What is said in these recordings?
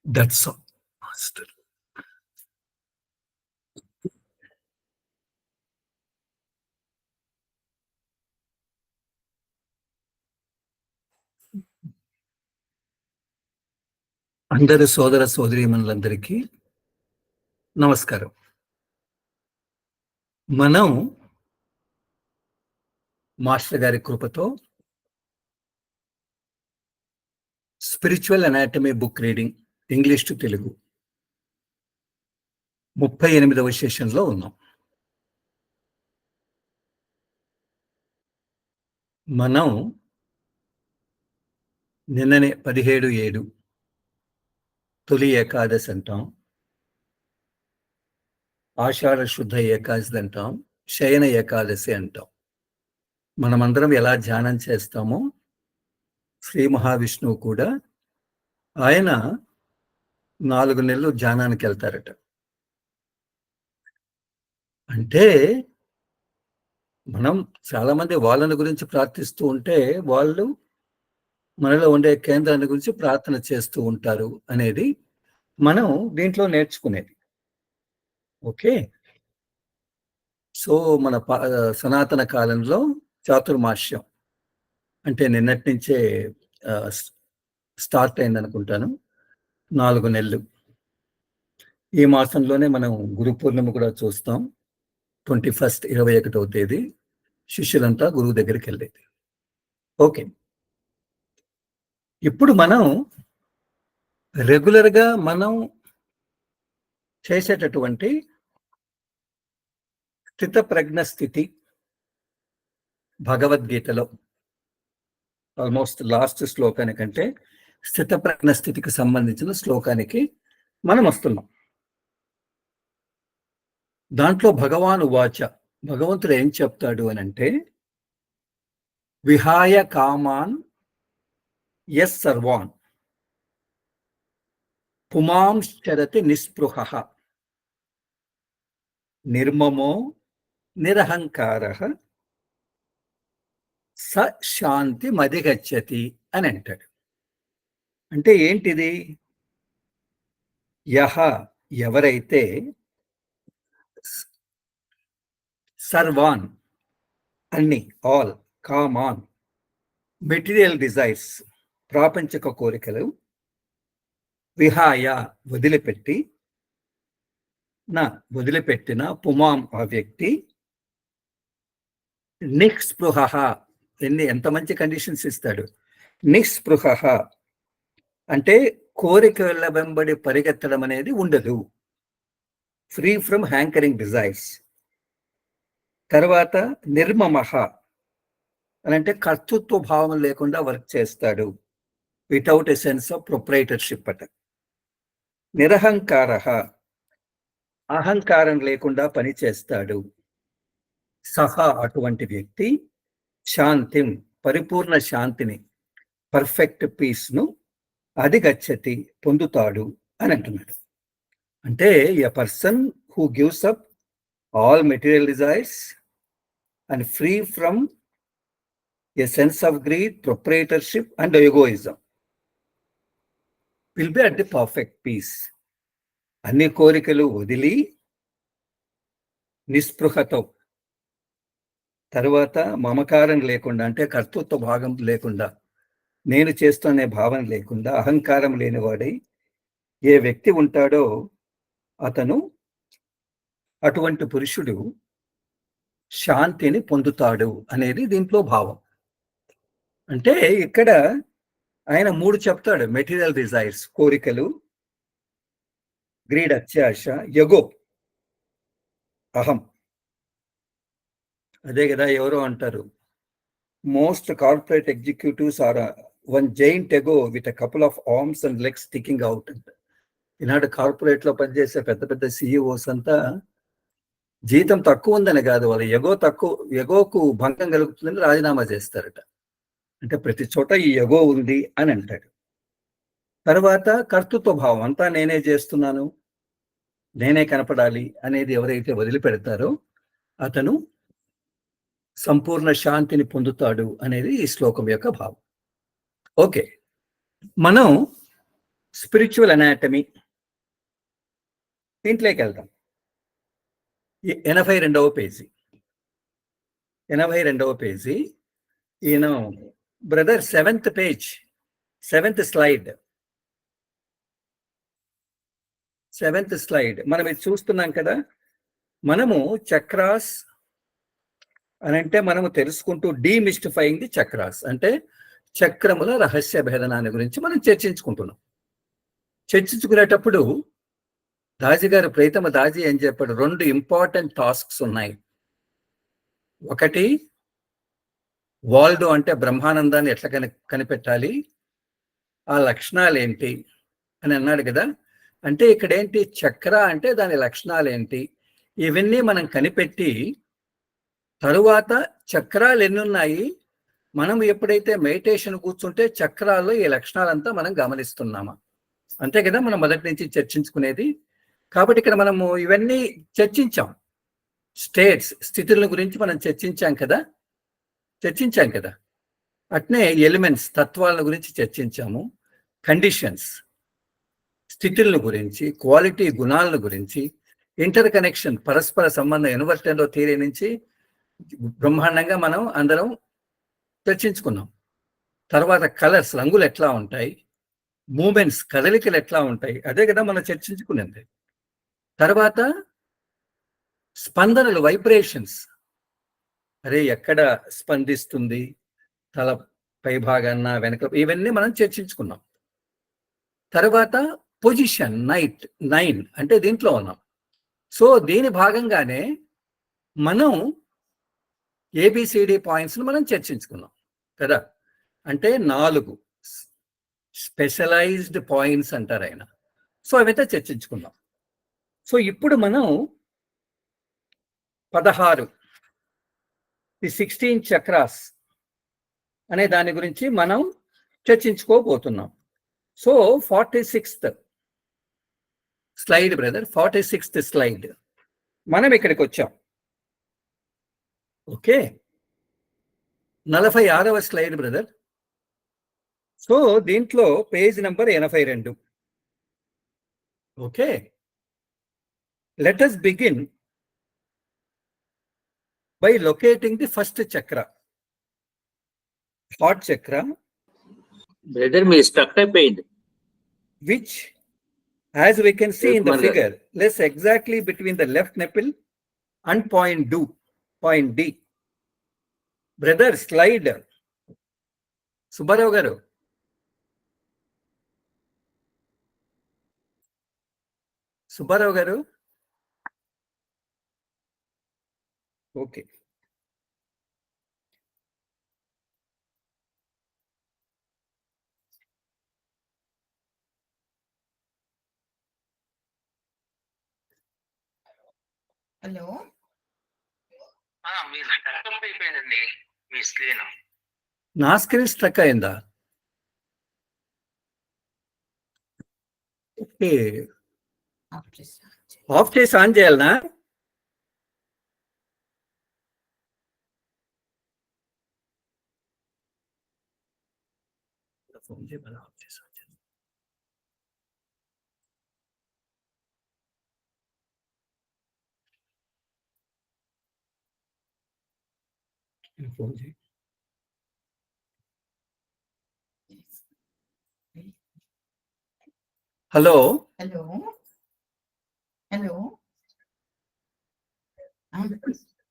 That's all master. అందరు సోదర సోదరీమణులందరికీ నమస్కారం. మనం మాస్టర్ గారి కృపతో spiritual anatomy book reading English to Telugu 38వ సెషన్లో ఉన్నాం. మనం నిన్ననే 17/7 తొలి ఏకాదశి అంటాం, ఆషాఢ శుద్ధ ఏకాదశి అంటాం, శయన ఏకాదశి అంటాం. మనమందరం ఎలా ధ్యానం చేస్తామో శ్రీ మహావిష్ణువు కూడా ఆయన 4 నెలలు ధ్యానానికి వెళ్తారట. అంటే మనం చాలా మంది వాళ్ళని గురించి ప్రార్థిస్తూ ఉంటే వాళ్ళు మనలో ఉండే కేంద్రాన్ని గురించి ప్రార్థన చేస్తూ ఉంటారు అనేది మనం దీంట్లో నేర్చుకునేది. ఓకే, సో మన సనాతన కాలంలో చాతుర్మాస్యం అంటే నిన్నటి నుంచే స్టార్ట్ అయింది అనుకుంటాను. 4 నెలలు. ఈ మాసంలోనే మనం గురు పూర్ణిమ కూడా చూస్తాం. 21 21వ తేదీ శిష్యులంతా గురువు దగ్గరికి వెళ్ళేది. ఓకే, ఇప్పుడు మనం రెగ్యులర్గా మనం చేసేటటువంటి స్థిత ప్రజ్ఞ స్థితి భగవద్గీతలో ఆల్మోస్ట్ లాస్ట్ శ్లోకానికంటే స్థిత ప్రజ్ఞ స్థితికి సంబంధించిన శ్లోకానికి మనం వస్తున్నాం. దాంట్లో భగవాను వాచ, భగవంతుడు ఏం చెప్తాడు అని అంటే, విహాయ కామాన్ యస్ సర్వాన్ పుమాంశ్చరతి నిస్పృహః నిర్మమో నిరహంకారః స శాంతి మధిగచ్చతి అని అంటాడు. అంటే ఏంటిది? యహ ఎవరైతే సర్వాన్ అన్ని ఆల్ కామాన్ మెటీరియల్ డిజైర్స్ ప్రాపంచిక కోరికలు విహాయ వదిలిపెట్టి వదిలిపెట్టిన పుమాం ఆ వ్యక్తి నిస్పృహ ఎంత మంచి కండిషన్స్ ఇస్తాడు. నిస్పృహ అంటే కోరికల వెంబడి పరిగెత్తడం అనేది ఉండదు. Free from hankering desires. తర్వాత నిర్మమః అని అంటే కర్తృత్వ భావం లేకుండా వర్క్ చేస్తాడు, without a sense of proprietorship అట. నిరహంకారః అహంకారం లేకుండా పని చేస్తాడు. సహా అటువంటి వ్యక్తి శాంతిం పరిపూర్ణ శాంతిని, పర్ఫెక్ట్ పీస్ను అధిగచ్చతి పొందుతాడు అని అంటున్నాడు. అంటే a person who gives up all material desires and free from a sense of greed, proprietorship and egoism will be at the perfect peace. అన్ని కోరికలు వదిలి నిస్పృహతో, తర్వాత మమకారం లేకుండా అంటే కర్తృత్వ భాగం లేకుండా, నేను చేస్తున్న భావన లేకుండా అహంకారం లేనివాడై ఏ వ్యక్తి ఉంటాడో అతను, అటువంటి పురుషుడు శాంతిని పొందుతాడు అనేది దీంట్లో భావం. అంటే ఇక్కడ ఆయన 3 చెప్తాడు. మెటీరియల్ డిజైర్స్ కోరికలు, గ్రీడ్ అత్యాశ, ఎగో అహం. అదే కదా ఎవరో అంటారు, most corporate executives are one giant ego with a couple of arms and legs sticking out అంట. ఈనాడు కార్పొరేట్ లో పనిచేసే పెద్ద పెద్ద సిఇఓస్ అంతా జీతం తక్కువ ఉందని కాదు, వాళ్ళ ఎగోకు భంగం కలుగుతుందని రాజీనామా చేస్తారట. అంటే ప్రతి చోట ఈ ఎగో ఉంది అని అంటాడు. తర్వాత కర్తృత్వ భావం, అంతా నేనే చేస్తున్నాను, నేనే కనపడాలి అనేది ఎవరైతే వదిలిపెడతారో అతను సంపూర్ణ శాంతిని పొందుతాడు అనేది ఈ శ్లోకం యొక్క భావం. ఓకే, మనం స్పిరిచువల్ అనాటమీ, దీంట్లోకి వెళ్దాం. 82వ పేజీ, 82వ పేజీ. ఈయన brother 7th page, 7th slide, 7th slide మనం ఇది చూస్తున్నాం కదా. మనము చక్రాస్ అని అంటే మనము తెలుసుకుంటూ డీమిస్టిఫైయింగ్ ది చక్రాస్ అంటే చక్రముల రహస్య భేదనాన్ని గురించి మనం చర్చించుకుంటున్నాం. చర్చించుకునేటప్పుడు దాజీ గారు, ప్రీతమ దాజీ అని చెప్పాడు, 2 ఇంపార్టెంట్ టాస్క్స్ ఉన్నాయి. ఒకటి వాల్డో అంటే బ్రహ్మానందాన్ని ఎట్లా కనిపెట్టాలి, ఆ లక్షణాలు ఏంటి అని అన్నాడు కదా. అంటే ఇక్కడ ఏంటి, చక్ర అంటే దాని లక్షణాలు ఏంటి, ఇవన్నీ మనం కనిపెట్టి తరువాత చక్రాలు ఎన్ని ఉన్నాయి, మనం ఎప్పుడైతే మెడిటేషన్ కూర్చుంటే చక్రాల్లో ఈ లక్షణాలంతా మనం గమనిస్తున్నామా, అంతే కదా మనం మొదటి నుంచి చర్చించుకునేది. కాబట్టి ఇక్కడ మనము ఇవన్నీ చర్చించాం. స్టేట్స్, స్థితుల గురించి మనం చర్చించాం కదా. అట్నే ఎలిమెంట్స్, తత్వాల గురించి చర్చించాము. కండిషన్స్, స్థితుల గురించి, క్వాలిటీ, గుణాలను గురించి, ఇంటర్ కనెక్షన్, పరస్పర సంబంధం, యూనివర్సల్ థియరీ నుంచి బ్రహ్మాండంగా మనం అందరం చర్చించుకున్నాం. తర్వాత కలర్స్, రంగులు ఎట్లా ఉంటాయి, మూమెంట్స్, కదలికలు ఎట్లా ఉంటాయి, అదే కదా మనం చర్చించుకునేది. తర్వాత స్పందనలు, వైబ్రేషన్స్, అరే ఎక్కడ స్పందిస్తుంది, తల పై భాగాన్న వెనక, ఇవన్నీ మనం చర్చించుకున్నాం. తర్వాత పొజిషన్, 9 అంటే దీంట్లో ఉన్నాం. సో దీని భాగంగానే మనం ఏబిసిడి పాయింట్స్ మనం చర్చించుకున్నాం కదా. అంటే 4 స్పెషలైజ్డ్ పాయింట్స్ అంటారు ఆయన. సో అవైతే చర్చించుకున్నాం. సో ఇప్పుడు మనం 16 ది 16 చక్రాస్ అనే దాని గురించి మనం చర్చించుకోబోతున్నాం. So 46th slide brother, 46th slide మనం ఇక్కడికి వచ్చాం. ఓకే, 46వ స్లైడ్ బ్రదర్. సో దీంట్లో page number 82. Okay, let us begin by locating the first chakra, heart chakra. Brother, me stuck అయిపోయింది. Which, as we can see in the figure, lies exactly between the left nipple and point D. Brother, slide. Subbarao garu. Okay. Hello, మీ stuck అయిపోయిందండి మీ screen. నా screen struck అయిందా? Okay, off చేసి on చేయాలనా? Phone చేయాలి, off చేసి on చేయాలి. ఫోన్ చేయి. హలో,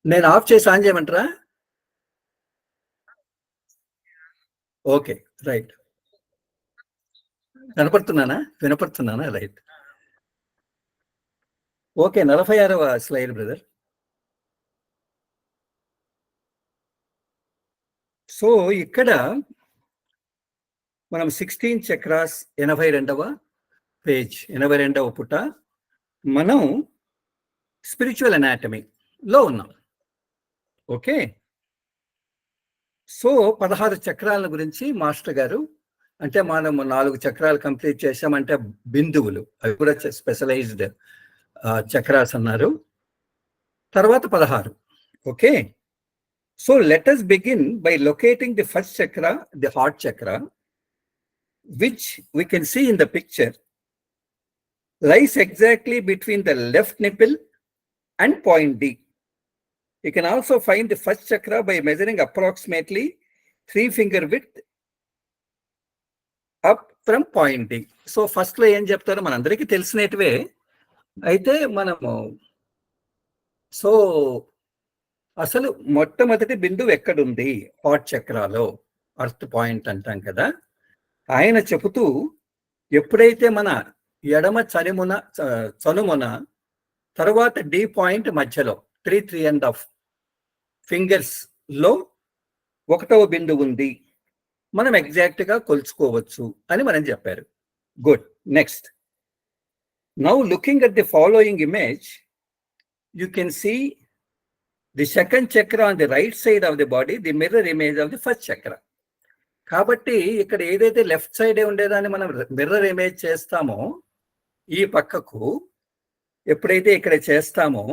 నేను ఆఫ్ చేసి ఆన్ చేయమంటారా? Okay, right. వినపడుతున్నానా? రైట్. ఓకే, 46వ స్లైడ్ బ్రదర్. సో ఇక్కడ మనం 16 చక్రాస్ 82వ పేజ్, 82వ పుట, మనం స్పిరిచువల్ అనాటమీలో ఉన్నాం. ఓకే, సో 16 చక్రాల గురించి మాస్టర్ గారు, అంటే మనం 4 చక్రాలు కంప్లీట్ చేసామంటే బిందువులు, అవి కూడా స్పెషలైజ్డ్ చక్రాస్ అన్నారు. తర్వాత 16. Okay, so let us begin by locating the first chakra, the heart chakra. which we can see in the picture, lies exactly between the left nipple and point D. You can also find the first chakra by measuring approximately 3 finger width up from point D. So first లో ఏం చెప్తారో మనందరికీ తెలిసినట్టువే. అయితే మనము so అసలు మొట్టమొదటి బిందువు ఎక్కడుంది హార్ట్ చక్రాలో, అర్త్ పాయింట్ అంటాం కదా. ఆయన చెబుతూ ఎప్పుడైతే మన ఎడమ చనుమున తర్వాత డి పాయింట్ మధ్యలో 3.5 ఫింగర్స్ లో 1వ బిందువు ఉంది, మనం ఎగ్జాక్ట్ గా కొలుచుకోవచ్చు అని మనం చెప్పారు. Good. Next, now looking at the following image, you can see the second chakra on the right side of the body, the mirror image of the first chakra. కాబట్టి ఇక్కడ ఏదైతే లెఫ్ట్ సైడే ఉండేదాన్ని మనం మిర్రర్ ఇమేజ్ చేస్తామో, ఈ పక్కకు ఎప్పుడైతే ఇక్కడ చేస్తామో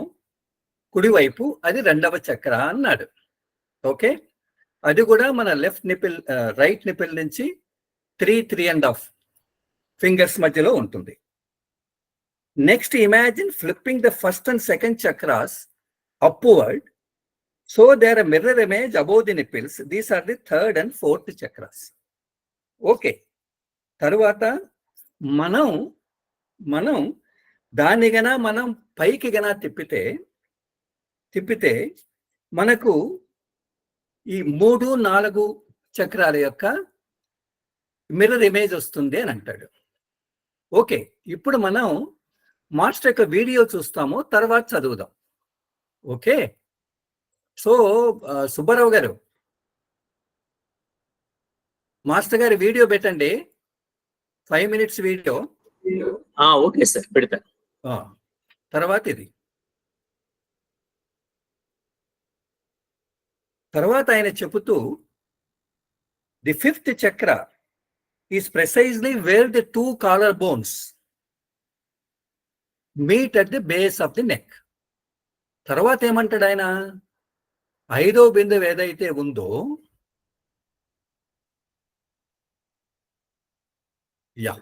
కుడివైపు అది 2వ చక్ర అన్నాడు. ఓకే, అది కూడా మన లెఫ్ట్ నిపిల్ రైట్ నిపిల్ నుంచి 3.5 ఫింగర్స్ మధ్యలో ఉంటుంది. Next, imagine flipping the first and second chakras upward, so there are mirror image above the nipples. These are the 3rd and 4th chakras. Okay, తరువాత మనం దాన్ని గన మనం పైకి గన తిప్పితే మనకు ఈ 3, 4 చక్రాల యొక్క మిర్రర్ ఇమేజ్ వస్తుంది అని అంటాడు. ఓకే, ఇప్పుడు మనం మాస్టర్ యొక్క వీడియో చూస్తాము, తర్వాత చదువుదాం. ఓకే, సో సుబ్బారావు గారు, మాస్టర్ గారి వీడియో పెట్టండి, 5 minutes వీడియో. ఓకే సార్, పెడతా. తర్వాత ఇది, తర్వాత ఆయన చెబుతూ the 5th chakra is precisely where the 2 collar bones meet at the base of the neck. తర్వాత ఏమంటాడు ఆయన, 5వ బిందువు ఏదైతే ఉందో, యా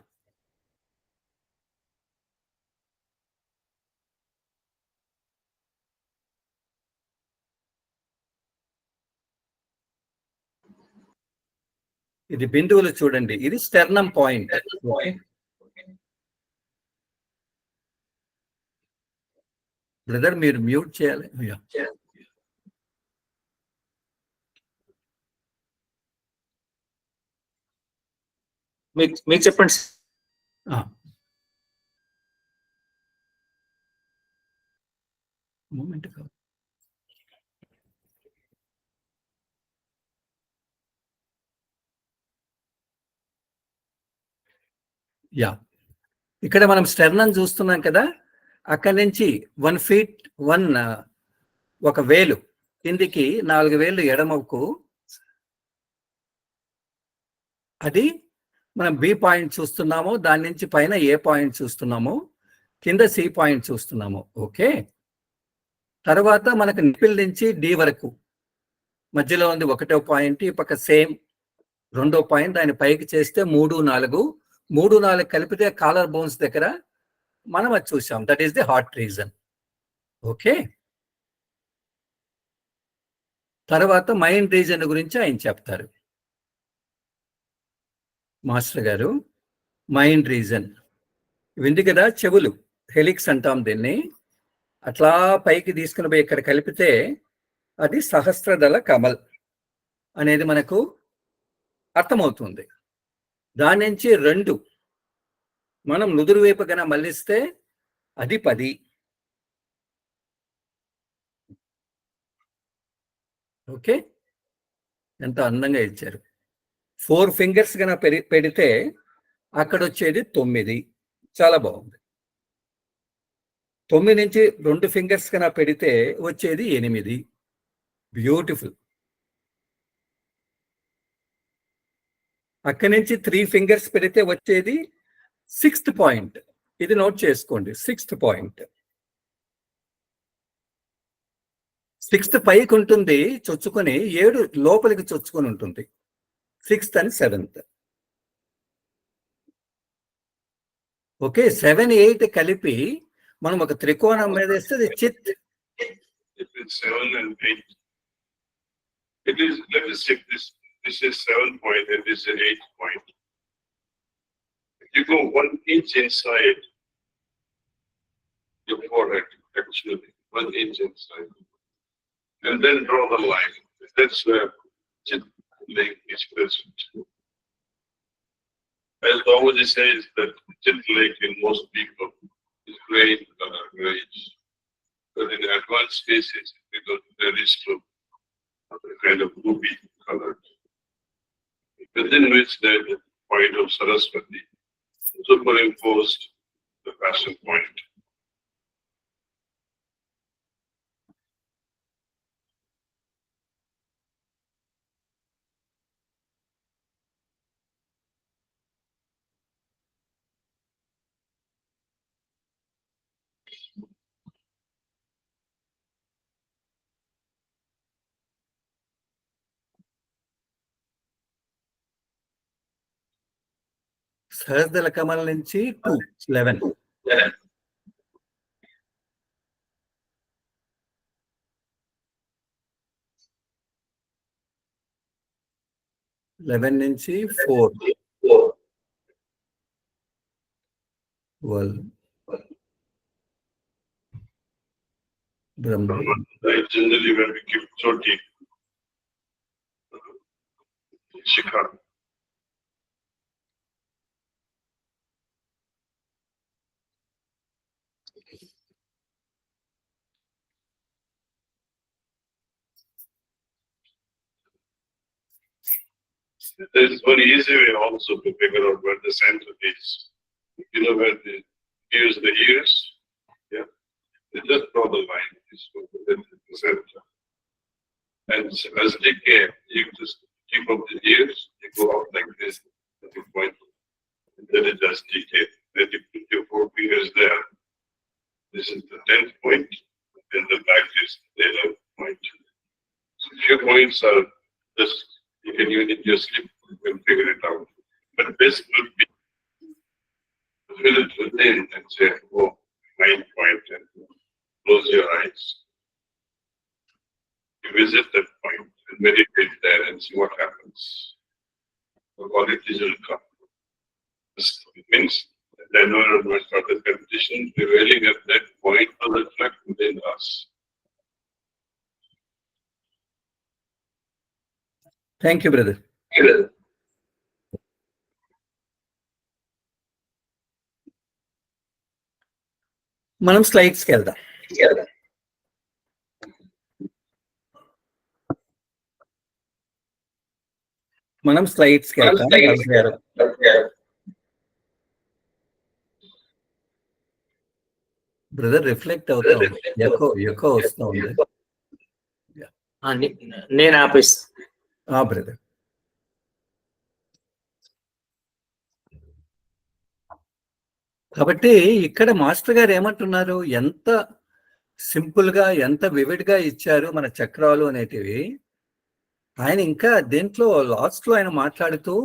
ఇది బిందువులు చూడండి, ఇది స్టెర్నమ్ పాయింట్. బ్రదర్ మీరు మ్యూట్ చేయాలి. మీకు చెప్పండి. మూమెంట్ యా, ఇక్కడ మనం స్టెర్నం చూస్తున్నాం కదా, అక్కడి నుంచి 1 feet 1 ఒక వేలు కిందికి 4 వేలు ఎడమకు, అది మనం బి పాయింట్ చూస్తున్నాము, దాని నుంచి పైన ఏ పాయింట్ చూస్తున్నాము, కింద సి పాయింట్ చూస్తున్నాము. ఓకే, తర్వాత మనకు నిపిల్ నుంచి డి వరకు మధ్యలో ఉంది 1వ పాయింట్, ఈ పక్క సేమ్ 2వ పాయింట్, దాని పైకి చేస్తే 3, 4 కలిపితే కాలర్ బోన్స్ దగ్గర మనం అది చూసాం. That is the heart reason. Okay, తర్వాత మైండ్ రీజన్ గురించి ఆయన చెప్తారు మాస్టర్ గారు. మైండ్ రీజన్ వింది కదా, చెవులు, హెలిక్స్ అంటాం దీన్ని. అట్లా పైకి తీసుకుని పోయి ఇక్కడ కలిపితే అది సహస్రదళ కమల్ అనేది మనకు అర్థమవుతుంది. దాని నుంచి 2 మనం నుదురు వైపు కన్నా మళ్ళిస్తే అది 10. ఓకే, ఎంత అందంగా ఇచ్చారు. 4 fingers కన్నా పెడితే అక్కడ వచ్చేది 9. చాలా బాగుంది. 9 నుంచి 2 fingers కన్నా పెడితే వచ్చేది 8. బ్యూటిఫుల్. అక్కడి నుంచి 3 fingers పెడితే వచ్చేది 6th పాయింట్. ఇది నోట్ చేసుకోండి, 6th పాయింట్. 6th పైకి ఉంటుంది చొచ్చుకొని, 7 లోపలికి చొచ్చుకొని ఉంటుంది. 6th and 7th. ఓకే 7, 8 కలిపి మనం ఒక త్రికోణం మీద వేస్తే అది చిత్. It is 7 and 8. It is, let us check this. This is 7 point and this is 8 point. If you go 1 inch inside your forehead, actually, 1 inch inside, and then draw the line. That's where Chit Lake is present. As Babaji says that Chit Lake in most people is gray in color, grayish. But in advanced cases, it becomes very slow, kind of ruby colored. Within which there is the point of Saraswati, superimposed the passion point. సహస్ర కమల నుంచి 2, 11. Eleven నుంచి 4, 12. బ్రహ్మ. Generally, when we keep Choti, Shikha. There is one easy way also to figure out where the center is. You know where the ears, yeah. They just draw the line. Then the center. And as they came, you just keep up the ears. You go out like this. At the point, and then it does decay. Then you put your 4 fingers there. This is the 10th point. Then the back is the 11th point. So few points are just. You can use it your sleep and figure it out. But best would be to fill it within and say, oh, 9 point, and close your eyes. You visit that point and meditate there and see what happens. The qualities will come. This means the environment or the condition prevailing at that point will reflect within us. Thank you brother. మనం స్లైడ్స్కి వెళ్దాం. Brother reflect అవుతా ఉంది, echo వస్తూ ఉంది. నేను ఆపేస్తా. Brother కాబట్టి ఇక్కడ master గారు ఏమంటున్నారు, ఎంత సింపుల్ గా ఎంత వివిడ్ గా ఇచ్చారు మన చక్రాలు అనేటివి. ఆయన ఇంకా దీంట్లో లాస్ట్ లో ఆయన మాట్లాడుతూ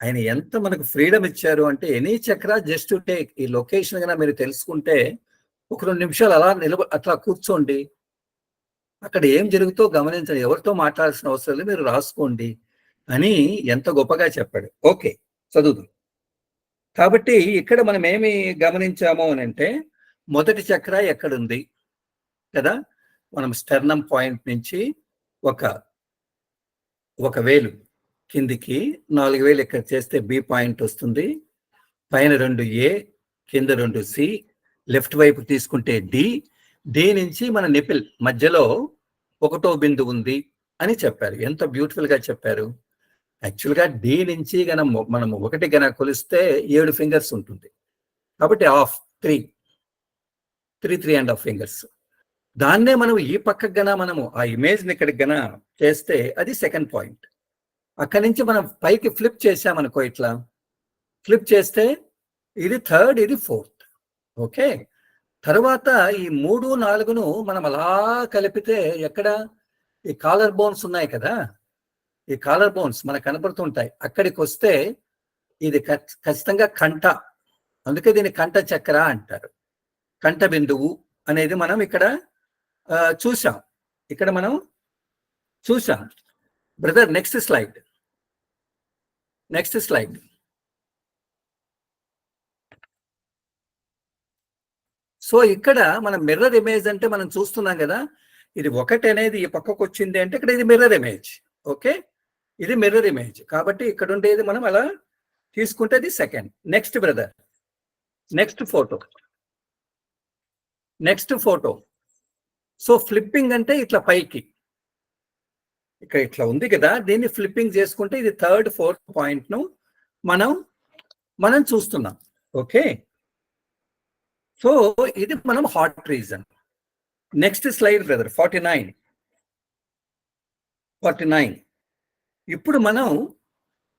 ఆయన ఎంత మనకు ఫ్రీడమ్ ఇచ్చారు అంటే, ఎనీ చక్ర జస్ట్ టు టేక్ ఈ లొకేషన్ కన్నా మీరు తెలుసుకుంటే ఒక 2 నిమిషాలు అలా అట్లా కూర్చోండి, అక్కడ ఏం జరుగుతో గమనించండి, ఎవరితో మాట్లాడాల్సిన అవసరం లేదు, మీరు రాసుకోండి అని ఎంత గొప్పగా చెప్పాడు. ఓకే, చదువుదాం. కాబట్టి ఇక్కడ మనం ఏమి గమనించాము అని అంటే, మొదటి చక్ర ఎక్కడుంది కదా, మనం స్టెర్నమ్ పాయింట్ నుంచి ఒక వేలు కిందికి 4 వేలు ఇక్కడ చేస్తే బి పాయింట్ వస్తుంది, పైన 2 ఏ, కింద 2 సి, లెఫ్ట్ వైపు తీసుకుంటే డి నుంచి మన నిపిల్ మధ్యలో 1వ బిందువు ఉంది అని చెప్పారు. ఎంత బ్యూటిఫుల్ గా చెప్పారు. యాక్చువల్గా డి నుంచి మనం 1 గన కొలిస్తే 7 ఫింగర్స్ ఉంటుంది, కాబట్టి హాఫ్ 3.5 ఫింగర్స్. దాన్నే మనం ఈ పక్కకు గన మనము ఆ ఇమేజ్ ని ఇక్కడికి గన చేస్తే అది 2nd పాయింట్. అక్కడి నుంచి మనం పైకి ఫ్లిప్ చేసామనుకో, ఇట్లా ఫ్లిప్ చేస్తే ఇది 3rd, ఇది 4th. ఓకే, తర్వాత ఈ 3, 4ను మనం అలా కలిపితే ఎక్కడ ఈ కాలర్ బోన్స్ ఉన్నాయి కదా, ఈ కాలర్ బోన్స్ మనకు కనపడుతుంటాయి, అక్కడికి వస్తే ఇది ఖచ్చితంగా కంఠ అందుకే దీన్ని కంఠ చక్ర అంటారు. కంఠ బిందువు అనేది మనం ఇక్కడ చూసాం. ఇక్కడ మనం చూసాం. Brother next slide. సో ఇక్కడ మనం మిర్రర్ ఇమేజ్ అంటే మనం చూస్తున్నాం కదా, ఇది ఒకటి అనేది ఈ పక్కకు వచ్చింది అంటే ఇక్కడ ఇది మిర్రర్ ఇమేజ్. ఓకే, ఇది మిర్రర్ ఇమేజ్. కాబట్టి ఇక్కడ ఉండేది మనం అలా తీసుకుంటే అది second. Next brother, next photo. So flipping అంటే ఇట్లా పైకి, ఇక్కడ ఇట్లా ఉంది కదా, దీన్ని ఫ్లిప్పింగ్ చేసుకుంటే ఇది థర్డ్ ఫోర్త్ పాయింట్ ను మనం చూస్తున్నాం. ఓకే, సో ఇది మనం hot reason. Next slide brother, 49. ఇప్పుడు మనం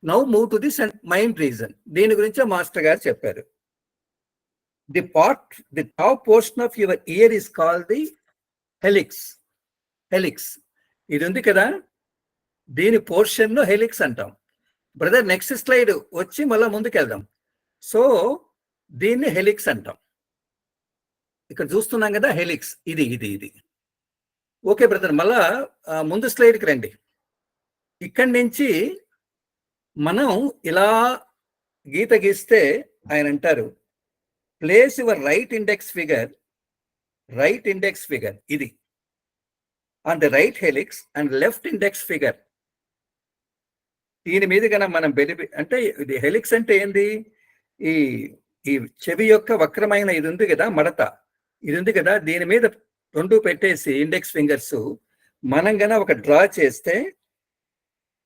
now move to the mind reason. దీని గురించి మాస్టర్ గారు చెప్పారు. The top portion of your year is called the helix. ఇది ఉంది కదా, దీని పోర్షన్ ను హెలిక్స్ అంటాం. బ్రదర్ నెక్స్ట్ స్లైడ్ వచ్చి మళ్ళీ ముందుకెళ్దాం. సో దీన్ని హెలిక్స్ అంటాం. ఇక్కడ చూస్తున్నాం కదా హెలిక్స్, ఇది. ఓకే బ్రదర్, మళ్ళా ముందు స్లైడ్కి రండి. ఇక్కడి నుంచి మనం ఇలా గీత గీస్తే ఆయన అంటారు, place your right index finger ఇది on the right helix and left index finger. దీని మీద కన్నా మనం అంటే ఇది హెలిక్స్ అంటే ఏంది, ఈ చెవి యొక్క వక్రమైన ఇది ఉంది కదా, మడత ఇది ఉంది కదా, దీని మీద రెండు పెట్టేసి ఇండెక్స్ ఫింగర్స్ మనం గన ఒక డ్రా చేస్తే,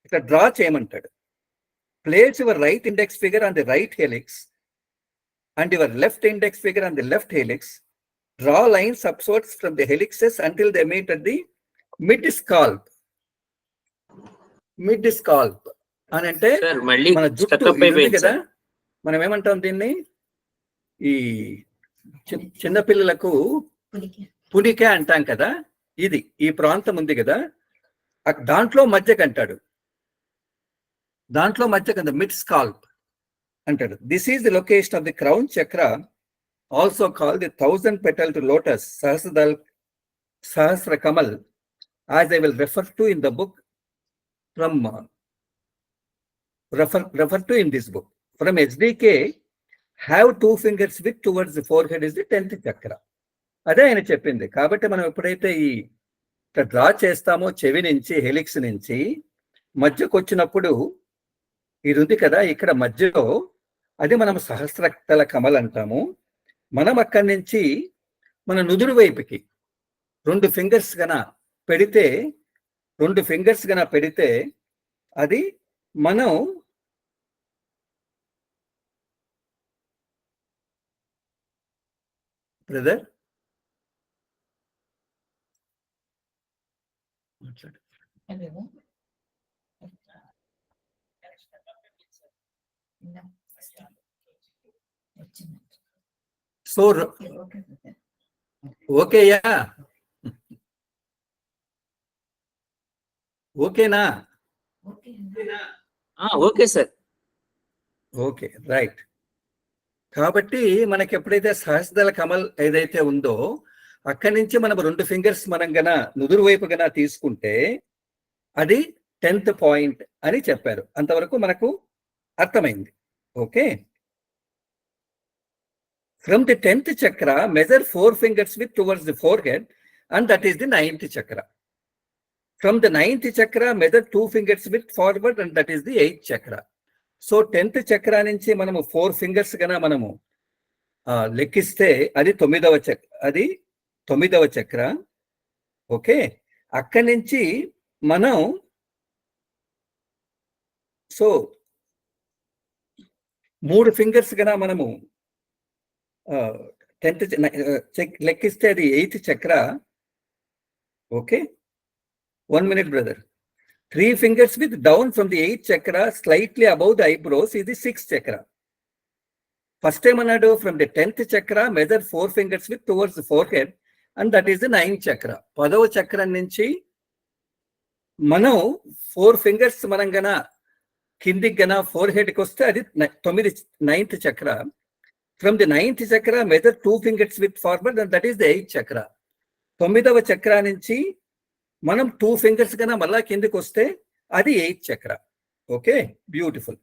ఇక్కడ డ్రా చేయమంటాడు. Place your right index finger on the right helix and your left index finger on the left helix. Draw lines upwards from the helixes until they meet at the mid-scalp. అని అంటే మన జుట్టు ఉంది కదా, మనం ఏమంటాం దీన్ని, ఈ చిన్నపిల్లలకు పుడిక అంటాం కదా, ఇది ఈ ప్రాంతం ఉంది కదా, దాంట్లో మధ్యకంటాడు, మిడ్ స్కాల్ప్ అంటాడు. This is the location of the crown chakra, also call the 1000 petaled lotus, Sahasra Kamal, as I will refer to in the book in this book. From HDK, have 2 fingers with towards the forehead is the 10th chakra. అదే ఆయన చెప్పింది. కాబట్టి మనం ఎప్పుడైతే ఈ draw చేస్తామో చెవి నుంచి, హెలిక్స్ నుంచి మధ్యకు వచ్చినప్పుడు ఇది ఉంది కదా, ఇక్కడ మధ్యలో అది మనం సహస్రతల కమల్ అంటాము. మనం అక్కడి నుంచి మన నుదురు వైపుకి 2 ఫింగర్స్ గన పెడితే అది మనం బ్రదర్ సో ఓకేయా, ఓకేనా? Okay sir. Okay, right. కాబట్టి మనకి ఎప్పుడైతే సహస్రదళ కమల్ ఏదైతే ఉందో అక్కడి నుంచి మనం 2 ఫింగర్స్ మనం గన నుదురు వైపు గన తీసుకుంటే అది 10th పాయింట్ అని చెప్పారు. అంతవరకు మనకు అర్థమైంది. Okay, from the 10th chakra measure 4 fingers with towards the forehead and that is the 9th chakra. From the 9th chakra measure 2 fingers with forward and that is the 8th chakra. So 10th చక్ర నుంచి మనము 4 fingers గన మనము లెక్కిస్తే అది 9వ చక్ర. Okay, అక్కడి నుంచి మనం సో 3 ఫింగర్స్ గన మనము 10th లెక్కిస్తే అది 8th చక్ర. Okay, 1 minute brother. 3 fingers with down from the 8th chakra slightly above the eyebrows is the 6th chakra. First time anadu from the 10th chakra measure 4 fingers with towards the forehead and that is the 9th chakra. 10వ చక్రం నుంచి మనం 4 fingers మనం గన కిందికి గన four హెడ్కి వస్తే అది 9th చక్ర. From the 9th chakra, measure 2 fingers width forward, and that is the 8th chakra. 9వ Chakra నుంచి మనం 2 fingers కన్నా మళ్ళా కిందకి వస్తే అది 8th చక్ర. Okay, beautiful.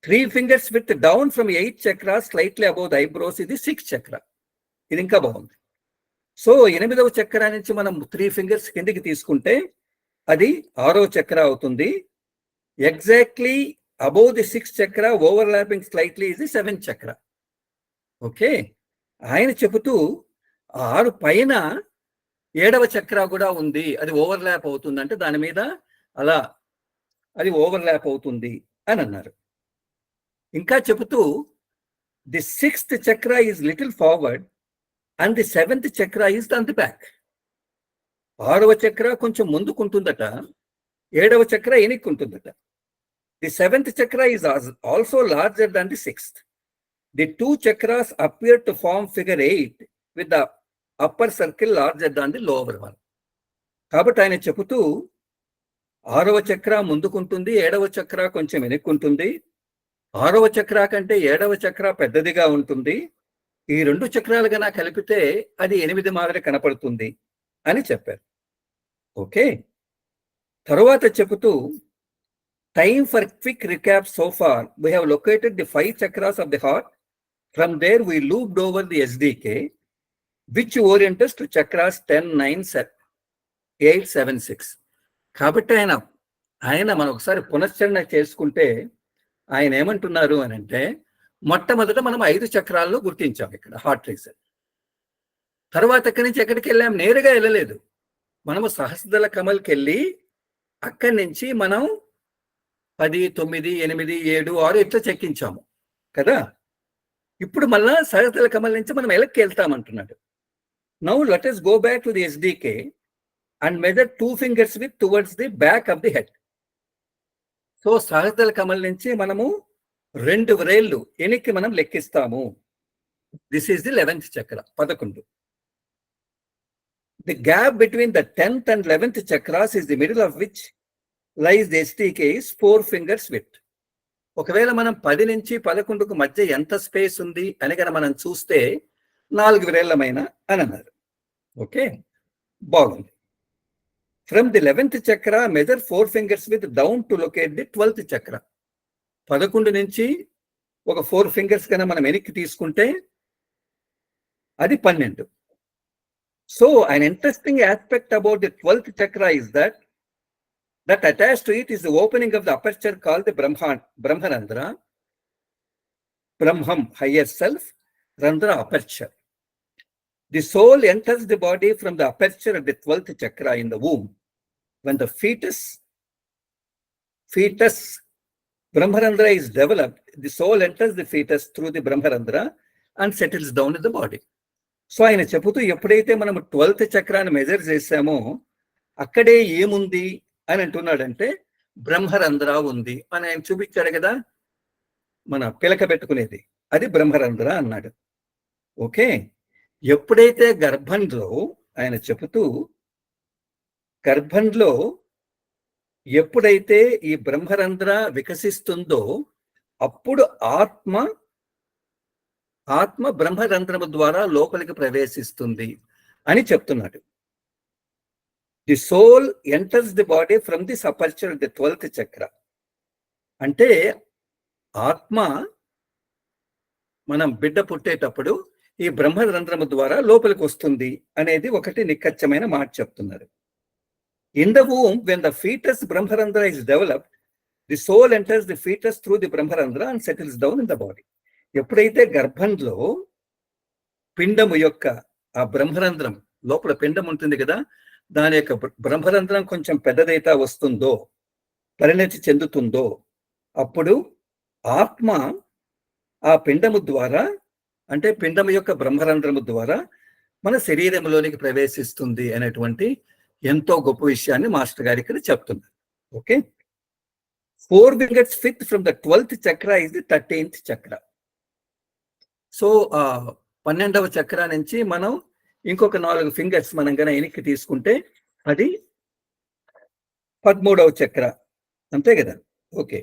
3 fingers width down from 8th chakra slightly above the eyebrows, ఇది 6th చక్ర. ఇది ఇంకా బాగుంది. సో 8వ చక్ర నుంచి మనం 3 fingers కిందకి తీసుకుంటే అది 6వ చక్ర అవుతుంది. ఎగ్జాక్ట్లీ అబౌవ్ ది 6th చక్ర, ఓవర్లాపింగ్ స్లైట్లీ ఇది 7th చక్ర. ఓకే, ఆయన చెబుతూ 6 పైన 7వ చక్ర కూడా ఉంది, అది ఓవర్లాప్ అవుతుంది, అంటే దాని మీద అలా అది ఓవర్లాప్ అవుతుంది అని అన్నారు. ఇంకా చెబుతూ ది 6th చక్ర is little forward and the 7th చక్ర ఈజ్ ఆన్ ది బ్యాక్. 6వ చక్ర కొంచెం ముందుకుంటుందట, 7వ చక్ర ఎనిక్కుంటుందట. ది 7th చక్ర is also larger than the 6th. The 2 chakras appear to form figure 8 with the upper circle larger than the lower one. కాబట్టి ఆయన చెబుతూ 6వ చక్ర ముందుకుంటుంది, 7వ చక్ర కొంచెం వెనక్కుంటుంది. 6వ చక్ర కంటే 7వ చక్ర పెద్దదిగా ఉంటుంది. ఈ 2 చక్రాలు గన కలిపితే అది 8 మాదిరి కనపడుతుంది అని చెప్పారు. ఓకే, తరువాత చెబుతూ time for quick recap so far, we have located the 5 chakras of the heart. From there, we looped over the SDK, which orient us to chakras 10, 9, 8, 7, 6. కాబట్టి ఆయన మనం ఒకసారి పునశ్చరణ చేసుకుంటే ఆయన ఏమంటున్నారు అని అంటే, మొట్టమొదట మనం 5 చక్రాలను గుర్తించాం ఇక్కడ హార్ట్ రీజన్. తర్వాత అక్కడి నుంచి ఎక్కడికి వెళ్ళాం? నేరుగా వెళ్ళలేదు. మనము సహస్రదళ కమల్కి వెళ్ళి అక్కడి నుంచి మనం 10, 9, 8, 7, 6 ఇట్లా చెక్కించాము కదా. ఇప్పుడు మళ్ళా సహస్రదళ కమల్ నుంచి మనం వెనక్కి వెళ్తామంటున్నాడు. Now let us go back to the SDK and measure 2 fingers width towards the back of the head. So Sahasradal Kamal నుంచి మనము 2 వ్రేళ్ళు వెనక్కి మనం లెక్కిస్తాము. దిస్ ఈస్ ది 11th చక్ర, 11. The gap between the 10th and 11th chakras is the middle of which lies the SDK is 4 fingers width. ఒకవేళ మనం 10 నుంచి 11కు మధ్య ఎంత స్పేస్ ఉంది అని కనుక మనం చూస్తే 4 వ్రేళ్లమైన అని అన్నారు. ఓకే, బాగుంది. ఫ్రమ్ ది 11th చక్ర measure 4 fingers width down to locate the 12th చక్ర. 11 నుంచి ఒక 4 fingers కన్నా మనం వెనక్కి తీసుకుంటే అది 12. So an interesting aspect about the 12th chakra is that attached to it is the opening of the aperture called the Brahmarandra. Brahman, higher self, Randra, aperture. The soul enters the body from the aperture of the 12th chakra in the womb. When the fetus Brahmarandra is developed, the soul enters the fetus through the Brahmarandra and settles down in the body. So ఆయన చెబుతూ ఎప్పుడైతే మనం 12th చక్రాన్ని measure చేసామో అక్కడే ఏముంది అని అంటున్నాడంటే బ్రహ్మరంధ్ర ఉంది అని ఆయన చూపించాడు కదా, మన పిలక పెట్టుకునేది, అది బ్రహ్మరంధ్ర అన్నాడు. ఓకే, ఎప్పుడైతే గర్భంలో ఆయన చెబుతూ గర్భంలో ఎప్పుడైతే ఈ బ్రహ్మరంధ్ర వికసిస్తుందో అప్పుడు ఆత్మ బ్రహ్మరంధ్రము ద్వారా లోపలికి ప్రవేశిస్తుంది అని చెప్తున్నాడు. The soul enters the body from this aperture the 12th chakra. అంటే ఆత్మ మనం బిడ్డ పుట్టేటప్పుడు ఈ బ్రహ్మరంధ్రము ద్వారా లోపలికి వస్తుంది అనేది ఒకటి నిక్కచ్చమైన మాట చెప్తున్నారు. In the womb when the fetus Brahmarandhra is developed, the soul enters the fetus through the Brahmarandhra and settles down in the body. ఎప్పుడైతే గర్భంలో పిండము యొక్క ఆ బ్రహ్మరంధ్రం లోపల పిండం ఉంటుంది కదా, దాని యొక్క బ్రహ్మరంధ్రం కొంచెం పెద్దదైతే వస్తుందో, పరిణతి చెందుతుందో, అప్పుడు ఆత్మ ఆ పిండము ద్వారా, అంటే పిండము యొక్క బ్రహ్మరంధ్రము ద్వారా మన శరీరంలోనికి ప్రవేశిస్తుంది అనేటువంటి ఎంతో గొప్ప విషయాన్ని మాస్టర్ గారు ఇక్కడ చెప్తున్నారు. Okay, 4 fingers width from the 12th chakra is the 13th chakra. So 12వ చక్ర నుంచి మనం ఇంకొక 4 ఫింగర్స్ మనం కనుక వెనక్కి తీసుకుంటే అది 13వ చక్ర, అంతే కదా. Okay,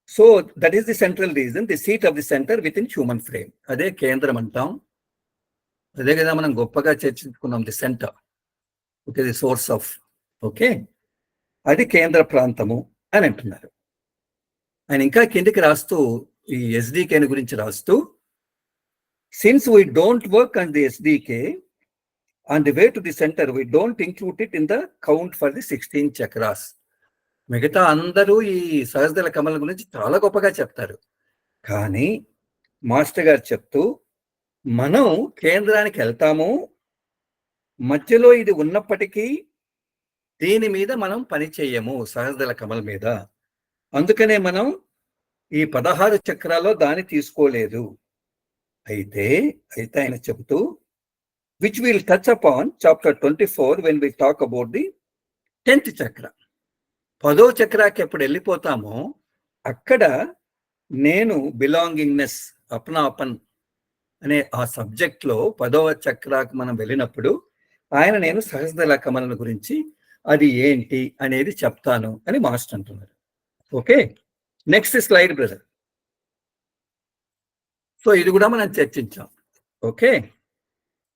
so that is the central region, the seat of the center within human frame. అదే కేంద్రం అంటాం. అదే కదా మనం గొప్పగా చర్చించుకున్నాం, the center, okay, the source of, okay, అది కేంద్ర ప్రాంతము అని అంటున్నారు. ఆయన ఇంకా కిందికి రాస్తూ ఈ ఎస్డికేని గురించి రాస్తూ, since we don't work on the SDK on the way to the centre, we don't include it in the count for the 16 chakras. మిగతా అందరూ ఈ సహస్రదళ కమలం గురించి చాలా గొప్పగా చెప్తారు, కానీ మాస్టర్ గారు చెప్తూ మనం కేంద్రానికి వెళ్తాము, మధ్యలో ఇది ఉన్నప్పటికీ దీని మీద మనం పని చేయము, సహస్రదళ కమల మీద. అందుకనే మనం ఈ 16 చక్రాల్లో దాన్ని తీసుకోలేదు. అయితే ఆయన చెబుతూ, which will touch upon chapter 24 when we talk about the 10th chakra. 10వ చక్రాకి ఎప్పుడు వెళ్ళిపోతామో అక్కడ నేను బిలాంగింగ్నెస్, అప్నాపన్ అనే ఆ సబ్జెక్ట్ లో 10వ చక్రాకి మనం వెళ్ళినప్పుడు ఆయన నేను సహస్రదళ కమలం గురించి అది ఏంటి అనేది చెప్తాను అని మాస్టర్ అంటున్నారు. Okay, next slide brother. So ఇది కూడా మనం చర్చించాం. ఓకే,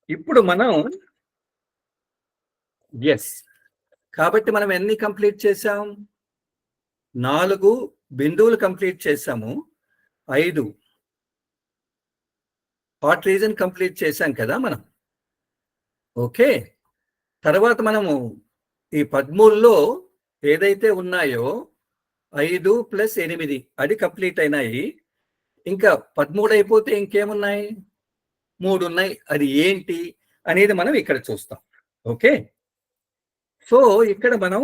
ఇప్పుడు మనం కాబట్టి మనం ఎన్ని కంప్లీట్ చేసాం? 4 బిందువులు కంప్లీట్ చేసాము, 5 హాట్ రీజన్ కంప్లీట్ చేశాం కదా మనం. ఓకే, తర్వాత మనము ఈ 13లో ఏదైతే ఉన్నాయో 5 + 8 అది కంప్లీట్ అయినాయి. ఇంకా 13 అయిపోతే ఇంకేమున్నాయి? 3 ఉన్నాయి. అది ఏంటి అనేది మనం ఇక్కడ చూస్తాం. ఓకే, సో ఇక్కడ మనం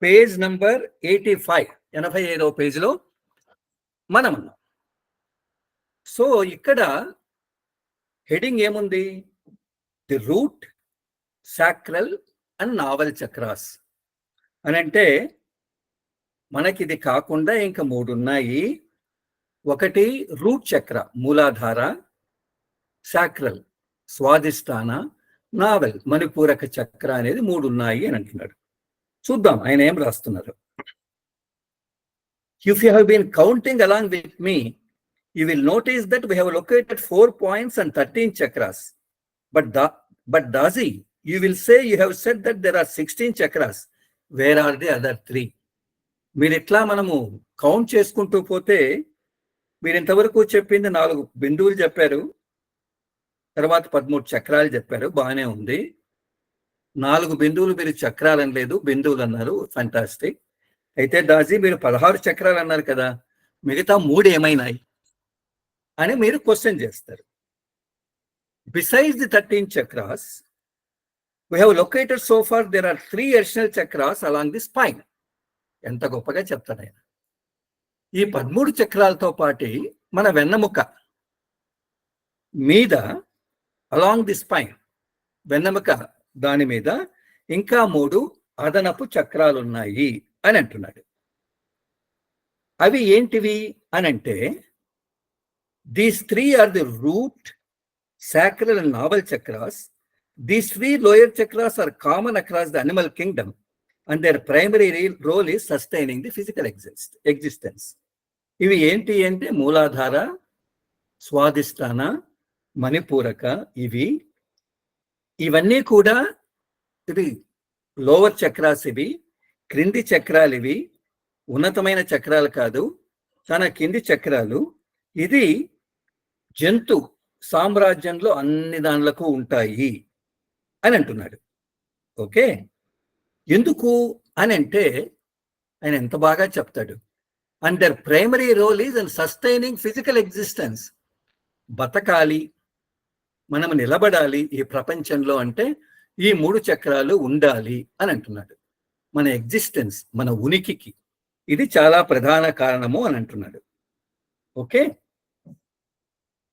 పేజ్ నంబర్ 85, 85వ పేజీలో మనం ఉన్నాం. సో ఇక్కడ హెడింగ్ ఏముంది? The root, sacral and navel chakras అని. అంటే మనకి ఇది కాకుండా ఇంకా 3 ఉన్నాయి. ఒకటి రూట్ చక్ర, మూలాధార, సాక్రల్, స్వాదిష్టాన, నావెల్, మణిపూరక చక్ర అనేది 3 ఉన్నాయి అని అంటున్నాడు. చూద్దాం ఆయన ఏం రాస్తున్నారు. If you have been counting along with me, you will notice that we have located 4 points and 13 chakras. But Dazi, you will say you have said that there are 16 chakras. Where are the other 3? మీరు ఇట్లా మనము count చేసుకుంటూ పోతే, మీరు ఇంతవరకు చెప్పింది 4 బిందువులు చెప్పారు, తర్వాత 13 చక్రాలు చెప్పారు, బాగానే ఉంది. 4 బిందువులు మీరు చక్రాలు అనలేదు, బిందువులు అన్నారు, ఫంటాస్టిక్. అయితే దాజీ మీరు 16 చక్రాలు అన్నారు కదా, మిగతా 3 ఏమైనాయి అని మీరు క్వశ్చన్ చేస్తారు. Besides the 13 chakras we have located so far there are 3 additional chakras along the spine. ఎంత గొప్పగా చెప్తాడు ఆయన. ఈ 13 చక్రాలతో పాటు మన వెన్నెముక మీద అలాంగ్ ది స్పైన్, వెన్నెముక దాని మీద ఇంకా 3 అదనపు చక్రాలు ఉన్నాయి అని అంటున్నాడు. అవి ఏంటివి అని అంటే, these 3 are the root, sacral and navel chakras. These 3 lower chakras are common across the animal kingdom and their primary role is sustaining the physical existence. ఇవి ఏంటి అంటే మూలాధార, స్వాదిష్టాన, మణిపూరక. ఇవన్నీ కూడా ఇవి లోవర్ చక్రాస్, ఇవి క్రింది చక్రాలు, ఇవి ఉన్నతమైన చక్రాలు కాదు, చాలా కింది చక్రాలు. ఇది జంతు సామ్రాజ్యంలో అన్ని దానిలకు ఉంటాయి అని అంటున్నాడు. ఓకే, ఎందుకు అని అంటే ఆయన ఎంత బాగా చెప్తాడు. And their primary role is and sustaining physical existence. బతకాలి, మనం నిలబడాలి ఈ ప్రపంచంలో అంటే ఈ 3 చక్రాలు ఉండాలి అని అంటున్నాడు. మన ఎగ్జిస్టెన్స్, మన ఉనికికి ఇది చాలా ప్రధాన కారణము అని అంటున్నాడు. ఓకే,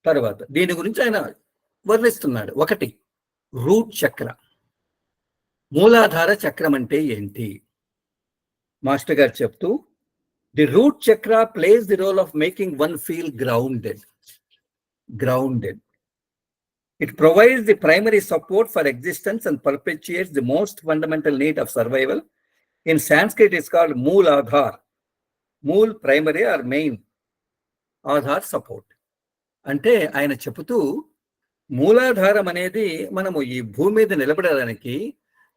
తర్వాత దీని గురించి ఆయన వర్ణిస్తున్నాడు. 1 రూట్ చక్ర, మూలాధార చక్రం అంటే ఏంటి? మాస్టర్ గారు చెప్తూ, the root chakra plays the role of making one feel grounded. It provides the primary support for existence and perpetuates the most fundamental need of survival. In Sanskrit, it's called Mooladhar. Mool primary or main Aadhar support. అంటే ఆయన చెబుతూ మూలాధారం అనేది మనము ఈ భూమి మీద నిలబడడానికి,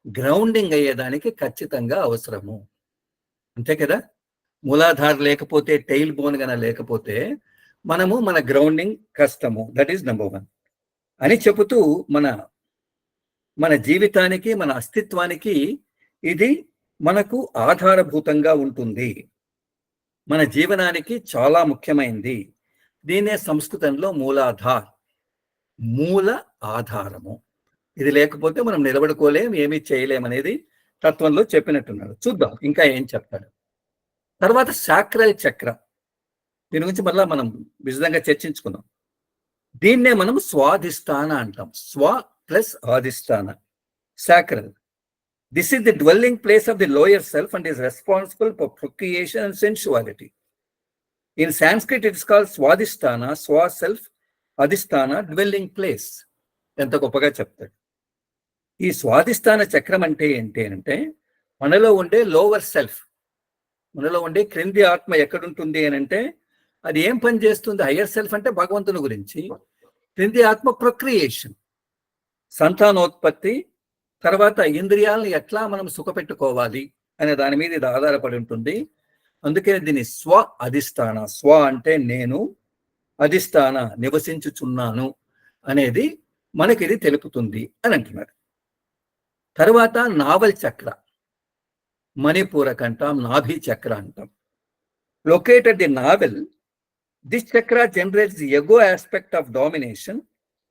గ్రౌండింగ్ అయ్యేదానికి ఖచ్చితంగా అవసరము. అంతే కదా, మూలాధారం లేకపోతే, టైల్ బోన్ గన లేకపోతే మనము మన గ్రౌండింగ్ కష్టము. దట్ ఈస్ నెంబర్ 1 అని చెబుతూ మన జీవితానికి, మన అస్తిత్వానికి ఇది మనకు ఆధారభూతంగా ఉంటుంది, మన జీవనానికి చాలా ముఖ్యమైనది. దీన్నే సంస్కృతంలో మూలాధార్, మూల ఆధారము. ఇది లేకపోతే మనం నిలబడుకోలేం, ఏమీ చేయలేం అనేది తత్వంలో చెప్పినట్టున్నాడు. చూద్దాం ఇంకా ఏం చెప్తాడు. తర్వాత సాక్రల్ చక్ర, దీని గురించి మళ్ళా మనం విశదంగా చర్చించుకుందాం. దీన్నే మనం స్వాధిష్టాన అంటాం. Swa plus Adhisthana, sacral. This is the dwelling place of the lower self and is responsible for procreation and sensuality. In Sanskrit, it is called Swadhisthana, Swa self, Adhisthana, dwelling place. ఎంత గొప్పగా చెప్తాడు. ఈ స్వాధిష్టాన చక్రం అంటే ఏంటి అంటే, మనలో ఉండే లోవర్ సెల్ఫ్, మనలో ఉండే క్రింది ఆత్మ ఎక్కడుంటుంది అని అంటే, అది ఏం పని చేస్తుంది? హయ్యర్ సెల్ఫ్ అంటే భగవంతుని గురించి, క్రింది ఆత్మ ప్రొక్రియేషన్, సంతానోత్పత్తి, తర్వాత ఇంద్రియాలను ఎట్లా మనం సుఖపెట్టుకోవాలి అనే దాని మీద ఇది ఆధారపడి ఉంటుంది. అందుకే దీన్ని స్వ అధిష్టాన, స్వ అంటే నేను, అధిష్టాన నివసించుచున్నాను అనేది మనకి ఇది తెలుపుతుంది అని అంటున్నాడు. తర్వాత నావల్ చక్ర, మణిపూరక్ అంటాం, నాభి చక్ర అంటాం. Located the navel, this chakra generates the ego aspect of domination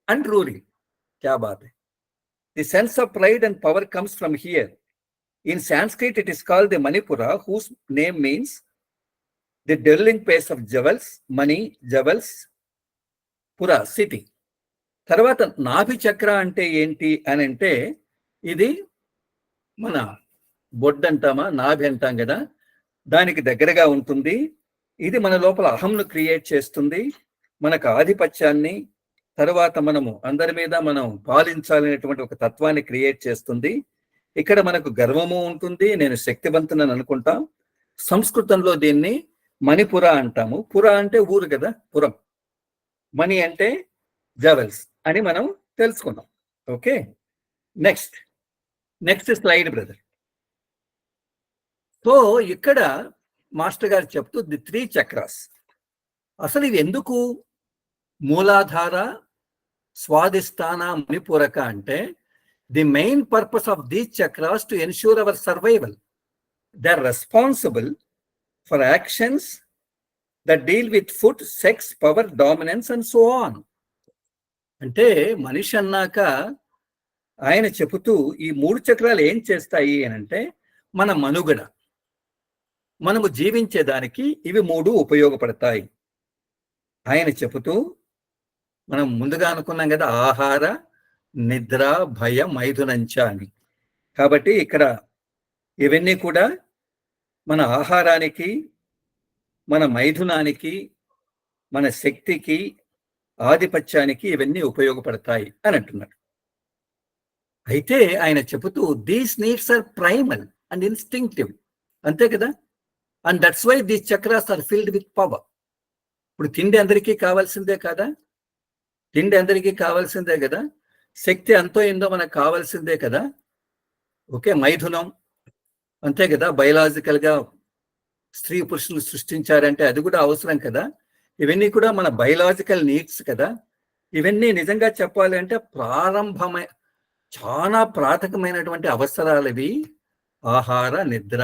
and ruling. క్యా బాత్ హై. The sense of pride and power comes from here. In Sanskrit, it is called the Manipura, whose name means the dwelling place of jewels, money, jewels, pura, city. తర్వాత నాభి చక్ర అంటే ఏంటి అని అంటే, ఇది మన బొడ్డు అంటామా, నాభి అంటాం కదా, దానికి దగ్గరగా ఉంటుంది. ఇది మన లోపల అహంను క్రియేట్ చేస్తుంది, మనకు ఆధిపత్యాన్ని, తర్వాత మనము అందరి మీద మనం పాలించాలనేటువంటి ఒక తత్వాన్ని క్రియేట్ చేస్తుంది. ఇక్కడ మనకు గర్వము ఉంటుంది, నేను శక్తివంతునని అనుకుంటాం. సంస్కృతంలో దీన్ని మణిపుర అంటాము. పుర అంటే ఊరు కదా, పురం. మణి అంటే జవెల్స్ అని మనం తెలుసుకున్నాం. Okay, next slide brother. So ఇక్కడ మాస్టర్ గారు చెప్తూ ది 3 చక్రాస్. అసలు ఇవి ఎందుకు? మూలాధార, స్వాధిష్టాన, మణిపూరక అంటే the main purpose of these chakras to ensure our survival. They are responsible for actions that deal with food, sex, power, dominance and so on. అంటే మనిషి అన్నాక ఆయన చెబుతూ ఈ 3 చక్రాలు ఏం చేస్తాయి అని అంటే, మన మనుగడ, మనము జీవించేదానికి ఇవి 3 ఉపయోగపడతాయి. ఆయన చెబుతూ, మనం ముందుగా అనుకున్నాం కదా, ఆహార, నిద్ర, భయ, మైథునంచ అని. కాబట్టి ఇక్కడ ఇవన్నీ కూడా మన ఆహారానికి, మన మైథునానికి, మన శక్తికి, ఆధిపత్యానికి ఇవన్నీ ఉపయోగపడతాయి అని అంటున్నారు. అయితే ఆయన చెబుతూ these needs are primal and instinctive. అంతే కదా, and that's why these chakras are filled with power. ఇప్పుడు తిండి అందరికీ కావాల్సిందే కదా, తిండి అందరికీ కావాల్సిందే కదా, శక్తి అంతో ఏందో మనకు కావాల్సిందే కదా. ఓకే, మైథునం అంతే కదా, బయలాజికల్ గా స్త్రీ పురుషులు సృష్టించారంటే అది కూడా అవసరం కదా. ఇవన్నీ కూడా మన బయలాజికల్ నీడ్స్ కదా. ఇవన్నీ నిజంగా చెప్పాలి అంటే చాలా ప్రాథమికమైనటువంటి అవసరాలు ఇవి, ఆహార, నిద్ర,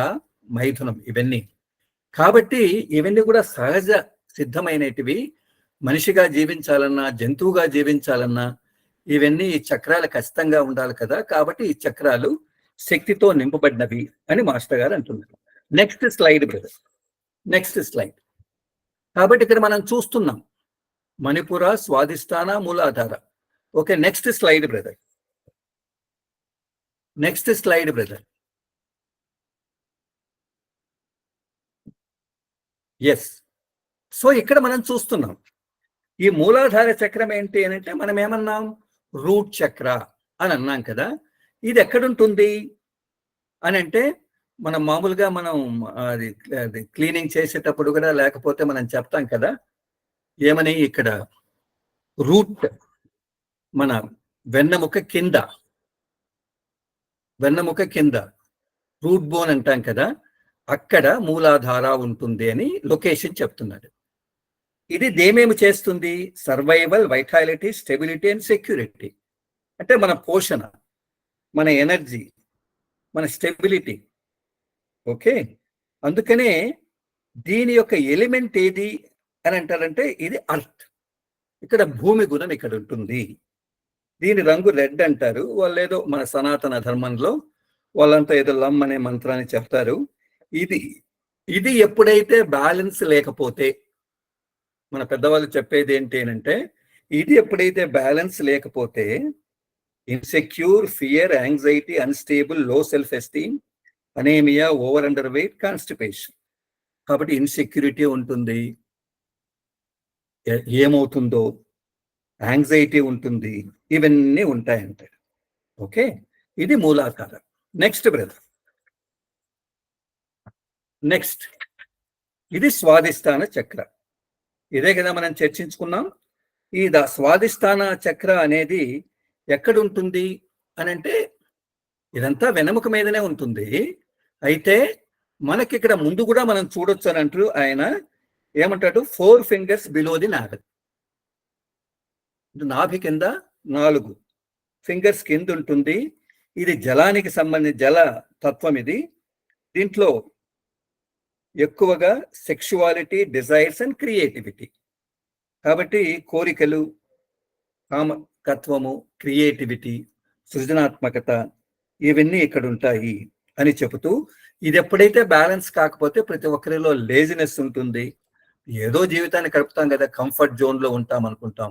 మైథునం ఇవన్నీ. కాబట్టి ఇవన్నీ కూడా సహజ సిద్ధమైనటివి. మనిషిగా జీవించాలన్నా, జంతువుగా జీవించాలన్నా ఇవన్నీ ఈ చక్రాలు ఖచ్చితంగా ఉండాలి కదా. కాబట్టి ఈ చక్రాలు శక్తితో నింపబడినవి అని మాస్టర్ గారు అంటున్నారు. Next slide brother, next slide. కాబట్టి ఇక్కడ మనం చూస్తున్నాం Manipura, Swadhisthana, Muladhara. Okay, next slide brother, next slide brother. Yes. So ఇక్కడ మనం చూస్తున్నాం ఈ మూలాధార చక్రం ఏంటి అని అంటే, మనం ఏమన్నాం, రూట్ చక్ర అని అన్నాం కదా. ఇది ఎక్కడుంటుంది అని అంటే మనం మామూలుగా అది క్లీనింగ్ చేసేటప్పుడు కూడా లేకపోతే మనం చెప్తాం కదా ఏమని, ఇక్కడ రూట్ మన వెన్నెముక కింద రూట్ బోన్ అంటాం కదా, అక్కడ మూలాధార ఉంటుంది అని లొకేషన్ చెప్తున్నాడు. ఇది దేమేమి చేస్తుంది? Survival, vitality, stability and security. అంటే మన పోషణ, మన ఎనర్జీ, మన స్టెబిలిటీ. ఓకే, అందుకనే దీని యొక్క ఎలిమెంట్ ఏది అని అంటారంటే ఇది అర్త్. ఇక్కడ భూమి గుణం ఇక్కడ ఉంటుంది. దీని రంగు రెడ్ అంటారు వాళ్ళు, ఏదో మన సనాతన ధర్మంలో వాళ్ళంతా ఏదో లమ్ అనే మంత్రాన్ని చెప్తారు. ఇది ఎప్పుడైతే బ్యాలెన్స్ లేకపోతే, మన పెద్దవాళ్ళు చెప్పేది ఏంటి అంటే, ఇది ఎప్పుడైతే బ్యాలెన్స్ లేకపోతే ఇన్సెక్యూర్, ఫియర్, యాంగ్జైటీ, అన్స్టేబుల్, లో self esteem, anaemia, over under weight, constipation. కాబట్టి ఇన్సెక్యూరిటీ ఉంటుంది, ఏమవుతుందో, యాంగ్జైటీ ఉంటుంది, ఇవన్నీ ఉంటాయంటాడు. ఓకే, ఇది మూలాధారం. నెక్స్ట్ బ్రదర్, నెక్స్ట్ ఇది స్వాదిష్టాన చక్ర. ఇదే కదా మనం చర్చించుకున్నాం. ఈ స్వాదిష్టాన చక్ర అనేది ఎక్కడ ఉంటుంది అని అంటే, ఇదంతా వెన్నెముక మీదనే ఉంటుంది. అయితే మనకి ఇక్కడ ముందు కూడా మనం చూడొచ్చు అని అంటూ ఆయన ఏమంటాడు, 4 fingers బిలో ది నాభి. నాభి కింద 4 ఫింగర్స్ కింద ఉంటుంది. ఇది జలానికి సంబంధించి జల తత్వం. ఇది దీంట్లో ఎక్కువగా సెక్షువాలిటీ, డిజైర్స్ అండ్ క్రియేటివిటీ. కాబట్టి కోరికలు, కామకత్వము, క్రియేటివిటీ, సృజనాత్మకత, ఇవన్నీ ఇక్కడ ఉంటాయి అని చెబుతూ, ఇది ఎప్పుడైతే బ్యాలెన్స్ కాకపోతే ప్రతి ఒక్కరిలో లేజినెస్ ఉంటుంది. ఏదో జీవితాన్ని గడుపుతాం కదా, కంఫర్ట్ జోన్లో ఉంటాం అనుకుంటాం.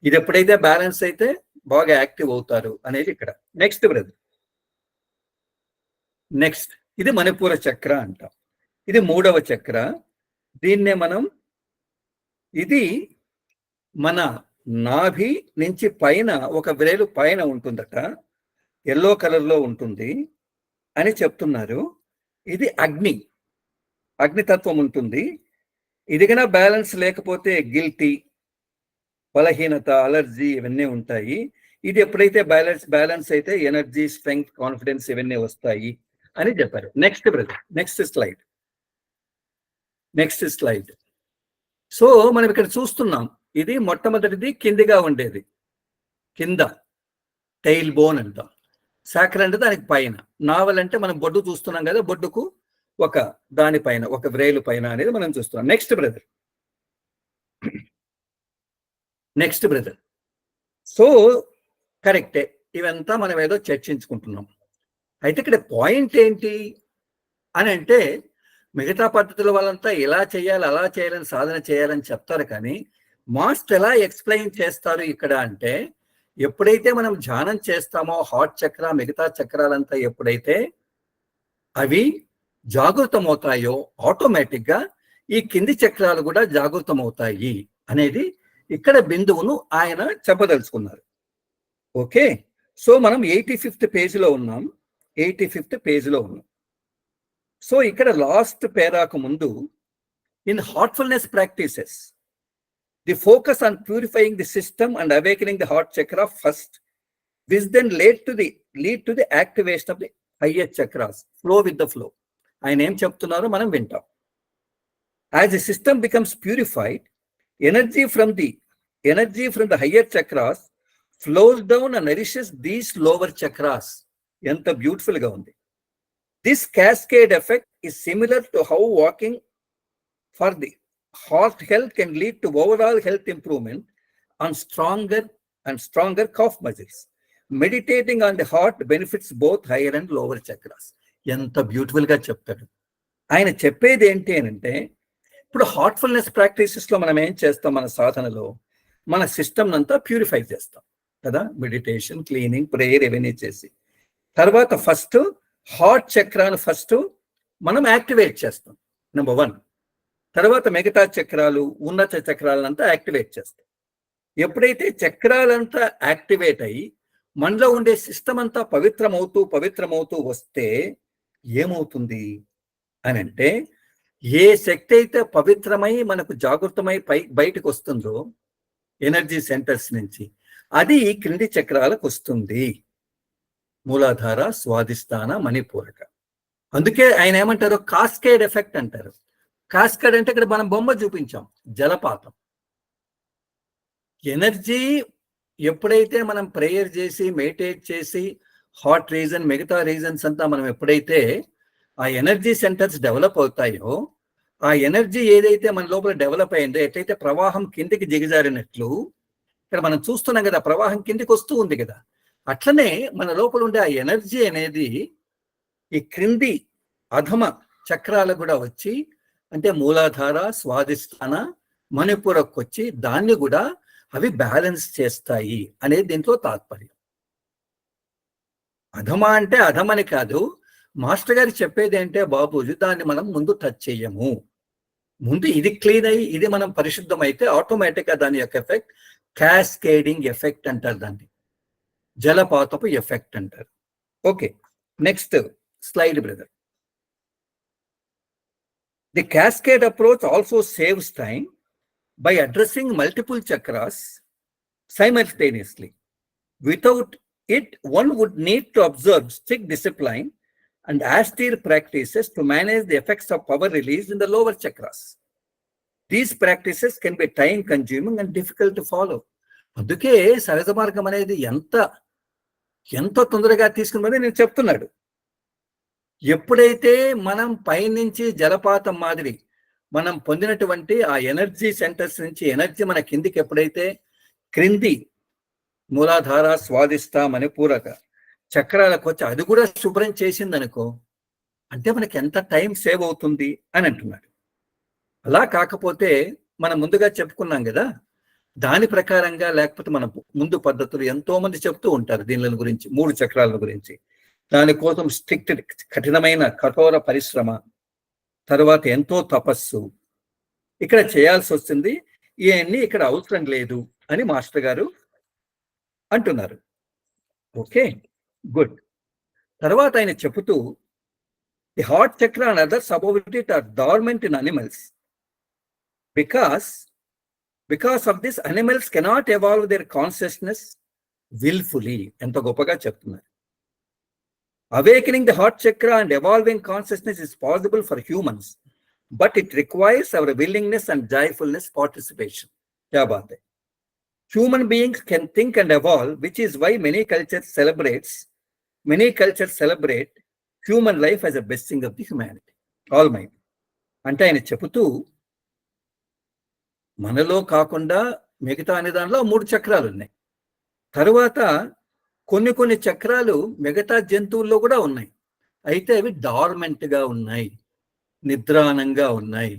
ఇది ఎప్పుడైతే బ్యాలెన్స్ అయితే బాగా యాక్టివ్ అవుతారు అనేది ఇక్కడ. నెక్స్ట్ బ్రదర్, నెక్స్ట్ ఇది మణిపూర చక్ర అంటాం. ఇది 3వ చక్ర. దీన్నే మనం, ఇది మన నాభి నుంచి పైన ఒక వేలు పైన ఉంటుందట, ఎల్లో కలర్లో ఉంటుంది అని చెప్తున్నారు. ఇది అగ్నితత్వం ఉంటుంది. ఇది కన్నా బ్యాలెన్స్ లేకపోతే గిల్టీ, బలహీనత, అలర్జీ ఇవన్నీ ఉంటాయి. ఇది ఎప్పుడైతే బ్యాలెన్స్ అయితే ఎనర్జీ, స్ట్రెంగ్త్, కాన్ఫిడెన్స్ ఇవన్నీ వస్తాయి అని చెప్పారు. Next brother, next slide. So మనం ఇక్కడ చూస్తున్నాం, ఇది మొట్టమొదటిది కిందిగా ఉండేది, కింద టైల్ బోన్ అంటాం. సాక్ర అంటే దానికి పైన, నావల్ అంటే మనం బొడ్డు చూస్తున్నాం కదా, బొడ్డుకు ఒక దానిపైన ఒక వ్రేలు పైన అనేది మనం చూస్తున్నాం. Next brother. సో కరెక్టే, ఇవంతా మనం ఏదో చర్చించుకుంటున్నాం. అయితే ఇక్కడ పాయింట్ ఏంటి అని అంటే, మిగతా పద్ధతుల వాళ్ళంతా ఇలా చేయాలి, అలా చేయాలని, సాధన చేయాలని చెప్తారు. కానీ మాస్టర్ ఎలా ఎక్స్ప్లెయిన్ చేస్తారు ఇక్కడ అంటే, ఎప్పుడైతే మనం ధ్యానం చేస్తామో హార్ట్ చక్ర, మిగతా చక్రాలంతా ఎప్పుడైతే అవి జాగృతమవుతాయో ఆటోమేటిక్గా ఈ కింది చక్రాలు కూడా జాగృతమవుతాయి అనేది ఇక్కడ బిందువును ఆయన చెప్పదలుచుకున్నారు. ఓకే, సో మనం 85th పేజీలో ఉన్నాం. సో ఇక్కడ లాస్ట్ పేరాకు ముందు, in heartfulness practices the focus on purifying the system and awakening the heart chakra first, this then lead to the activation of the higher chakras, flow with the flow. ఆయన ఏం చెప్తున్నారో మనం వింటాం. As the system becomes purified, energy from the higher chakras flows down and nourishes these lower chakras. Enta beautiful ga undi. This cascade effect is similar to how walking for the heart health can lead to overall health improvement on stronger calf muscles. Meditating on the heart benefits both higher and lower chakras. Enta beautiful ga cheptadu. Ayana cheppedi enti ante, ఇప్పుడు Heartfulness ప్రాక్టీసెస్లో మనం ఏం చేస్తాం, మన సాధనలో మన system అంతా purify చేస్తాం కదా, మెడిటేషన్, క్లీనింగ్, ప్రేయర్ ఇవన్నీ చేసి, తర్వాత ఫస్ట్ హార్ట్ చక్రాన్ని ఫస్ట్ మనం యాక్టివేట్ చేస్తాం, నెంబర్ 1. తర్వాత మిగతా చక్రాలు, ఉన్నత చక్రాలంతా యాక్టివేట్ చేస్తాం. ఎప్పుడైతే చక్రాలంతా యాక్టివేట్ అయ్యి మనలో ఉండే సిస్టమ్ అంతా పవిత్రమవుతూ వస్తే ఏమవుతుంది అని అంటే, ఏ శక్తి అయితే పవిత్రమై మనకు జాగృతమై బయటకు వస్తుందో ఎనర్జీ సెంటర్స్ నుంచి, అది ఈ క్రింది చక్రాలకు వస్తుంది. మూలాధార, స్వాదిష్టాన, మణిపూరక. అందుకే ఆయన ఏమంటారు, కాస్కేడ్ ఎఫెక్ట్ అంటారు. కాస్కేడ్ అంటే ఇక్కడ మనం బొమ్మ చూపించాం, జలపాతం. ఎనర్జీ ఎప్పుడైతే మనం ప్రేయర్ చేసి మెడిటేట్ చేసి హార్ట్ రీజన్ మిగతా రీజన్స్ అంతా మనం ఎప్పుడైతే ఆ ఎనర్జీ సెంటర్స్ డెవలప్ అవుతాయో, ఆ ఎనర్జీ ఏదైతే మన లోపల డెవలప్ అయిందో, ఎట్లయితే ప్రవాహం కిందికి దిగజారినట్లు ఇక్కడ మనం చూస్తున్నాం కదా, ప్రవాహం కిందికి వస్తూ ఉంది కదా, అట్లనే మన లోపల ఉండే ఆ ఎనర్జీ అనేది ఈ క్రింది అధమ చక్రాలు కూడా వచ్చి, అంటే మూలాధార, స్వాదిష్టాన, మణిపూరకు వచ్చి దాన్ని కూడా అవి బ్యాలెన్స్ చేస్తాయి అనేది దీంట్లో తాత్పర్యం. అధమ అంటే అధమని కాదు, మాస్టర్ గారు చెప్పేది అంటే, బాబూజీ దాన్ని మనం ముందు టచ్ చెయ్యము, ముందు ఇది క్లీన్ అయ్యి ఇది మనం పరిశుద్ధం అయితే ఆటోమేటిక్గా దాని యొక్క ఎఫెక్ట్ క్యాస్కేడింగ్ ఎఫెక్ట్ అంటారు, దాన్ని జలపాతపు ఎఫెక్ట్ అంటారు. Okay, next slide brother. The cascade approach also saves time by addressing multiple chakras simultaneously. Without it, one would need to observe strict discipline and austere practices to manage the effects of power released in the lower chakras. These practices can be time consuming and difficult to follow. అందుకే సహజ మార్గం అనేది ఎంత తొందరగా తీసుకున్నది నేను చెప్తున్నాడు. ఎప్పుడైతే మనం పైనుంచి జలపాతం మాదిరి మనం పొందినటువంటి ఆ ఎనర్జీ సెంటర్స్ నుంచి ఎనర్జీ మన కిందికి ఎప్పుడైతే క్రింది మూలాధార, స్వాదిష్ట, మణిపూరక చక్రాలకు వచ్చి అది కూడా శుభ్రం చేసింది అనుకో, అంటే మనకి ఎంత టైం సేవ్ అవుతుంది అని అంటున్నాడు. అలా కాకపోతే మనం ముందుగా చెప్పుకున్నాం కదా, దాని ప్రకారంగా లేకపోతే మన ముందు పద్ధతులు ఎంతో మంది చెప్తూ ఉంటారు దీనిల గురించి, 3 చక్రాల గురించి. దానికోసం స్ట్రిక్ట్ కఠినమైన కఠోర పరిశ్రమ, తర్వాత ఎంతో తపస్సు ఇక్కడ చేయాల్సి వస్తుంది. ఇవన్నీ ఇక్కడ అవసరం లేదు అని మాస్టర్ గారు అంటున్నారు. Okay, good. తర్వాత ఆయన చెబుతూ, the heart chakra and others about it are dormant in animals because of this animals cannot evolve their consciousness willfully. ఎంత గొప్పగా చెప్తున్నారు. Awakening the heart chakra and evolving consciousness is possible for humans, but it requires our willingness and joyfulness participation. Kya baat hai? Human beings can think and evolve, which is why many cultures celebrate human life as a blessing of the humanity. Almighty. అంటే ఆయన చెబుతూ, మనలో కాకుండా మిగతా అనే దానిలో 3 చక్రాలు ఉన్నాయి. తరువాత కొన్ని చక్రాలు మిగతా జంతువుల్లో కూడా ఉన్నాయి, అయితే అవి డార్మెంట్గా ఉన్నాయి, నిద్రానంగా ఉన్నాయి,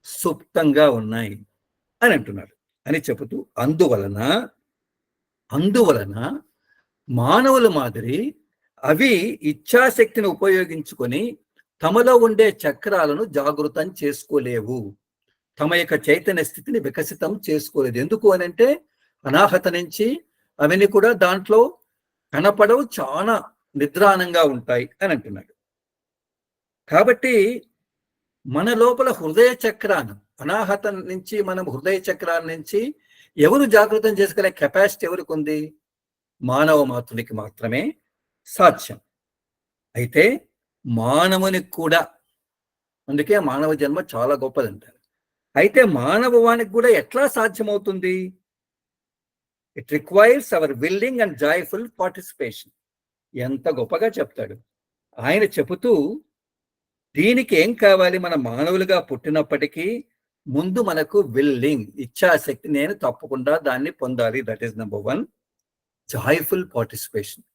సుప్తంగా ఉన్నాయి అని అంటున్నాడు. అని చెబుతూ, అందువలన మానవుల మాదిరి అవి ఇచ్ఛాశక్తిని ఉపయోగించుకొని తమలో ఉండే చక్రాలను జాగృతం చేసుకోలేవు, తమ యొక్క చైతన్య స్థితిని వికసితం చేసుకోలేదు. ఎందుకు అని అంటే, అనాహత నుంచి అవన్నీ కూడా దాంట్లో కనపడవు, చాలా నిద్రానంగా ఉంటాయి అని అంటున్నాడు. కాబట్టి మన లోపల హృదయ చక్రాన్ని, అనాహత నుంచి మనం హృదయ చక్రాన్ని నుంచి ఎవరు జాగృతం చేసుకునే కెపాసిటీ ఎవరికి ఉంది? మానవ మాతృనికి మాత్రమే సాధ్యం. అయితే మానవునికి కూడా, అందుకే మానవ జన్మ చాలా గొప్పదంటారు. అయితే మానవానికి కూడా ఎట్లా సాధ్యమవుతుంది? It requires our willing and joyful participation. ఎంత గొప్పగా చెప్తాడు ఆయన. చెబుతూ, దీనికి ఏం కావాలి? మన మానవులుగా పుట్టినప్పటికీ ముందు మనకు విల్లింగ్, ఇచ్ఛాశక్తి, నేను తప్పకుండా దాన్ని పొందాలి. That is number 1. Joyful participation,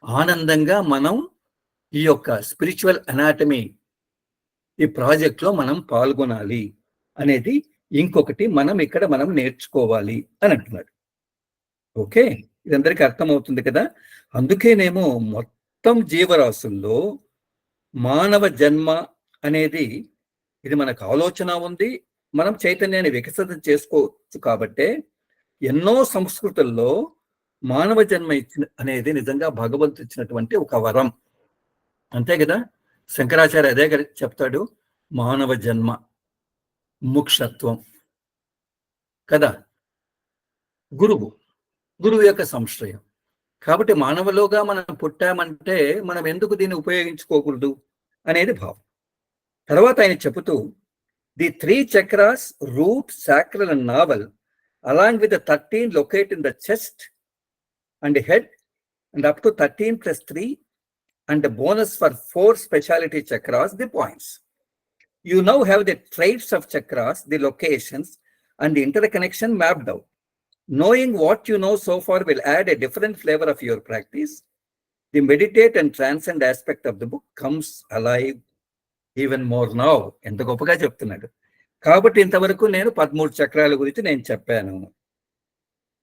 ఆనందంగా మనం ఈ యొక్క స్పిరిచువల్ అనాటమీ ఈ ప్రాజెక్ట్లో మనం పాల్గొనాలి అనేది ఇంకొకటి మనం నేర్చుకోవాలి అని అంటున్నాడు. ఓకే, ఇదందరికీ అర్థమవుతుంది కదా. అందుకేనేమో మొత్తం జీవరాశుల్లో మానవ జన్మ అనేది ఇది మనకు ఆలోచన ఉంది, మనం చైతన్యాన్ని వికసితం చేసుకోవచ్చు. కాబట్టే ఎన్నో సంస్కృతుల్లో మానవ జన్మ అనేది నిజంగా భగవంతుడు ఇచ్చినటువంటి ఒక వరం, అంతే కదా. శంకరాచార్య అదే చెప్తాడు, మానవ జన్మ ముక్షత్వం కదా, గురువు యొక్క సంశ్రయం. కాబట్టి మానవులుగా మనం పుట్టామంటే మనం ఎందుకు దీన్ని ఉపయోగించుకోకూడదు అనేది భావం. తర్వాత ఆయన చెబుతూ, the 3 chakras, root, sacral and navel, along with the 13 locate in the chest and head, and up to 13 plus 3, and the bonus for 4 specialty chakras, the points. You now have the traits of chakras, the locations, and the interconnection mapped out. Knowing what you know so far will add a different flavor of your practice. The meditate and transcend aspect of the book comes alive even more now. ఎంత గొప్పగా చెప్తున్నాడు. కాబట్టి ఇంతవరకు నేను 13 చక్రాల గురించి నేను చెప్పాను,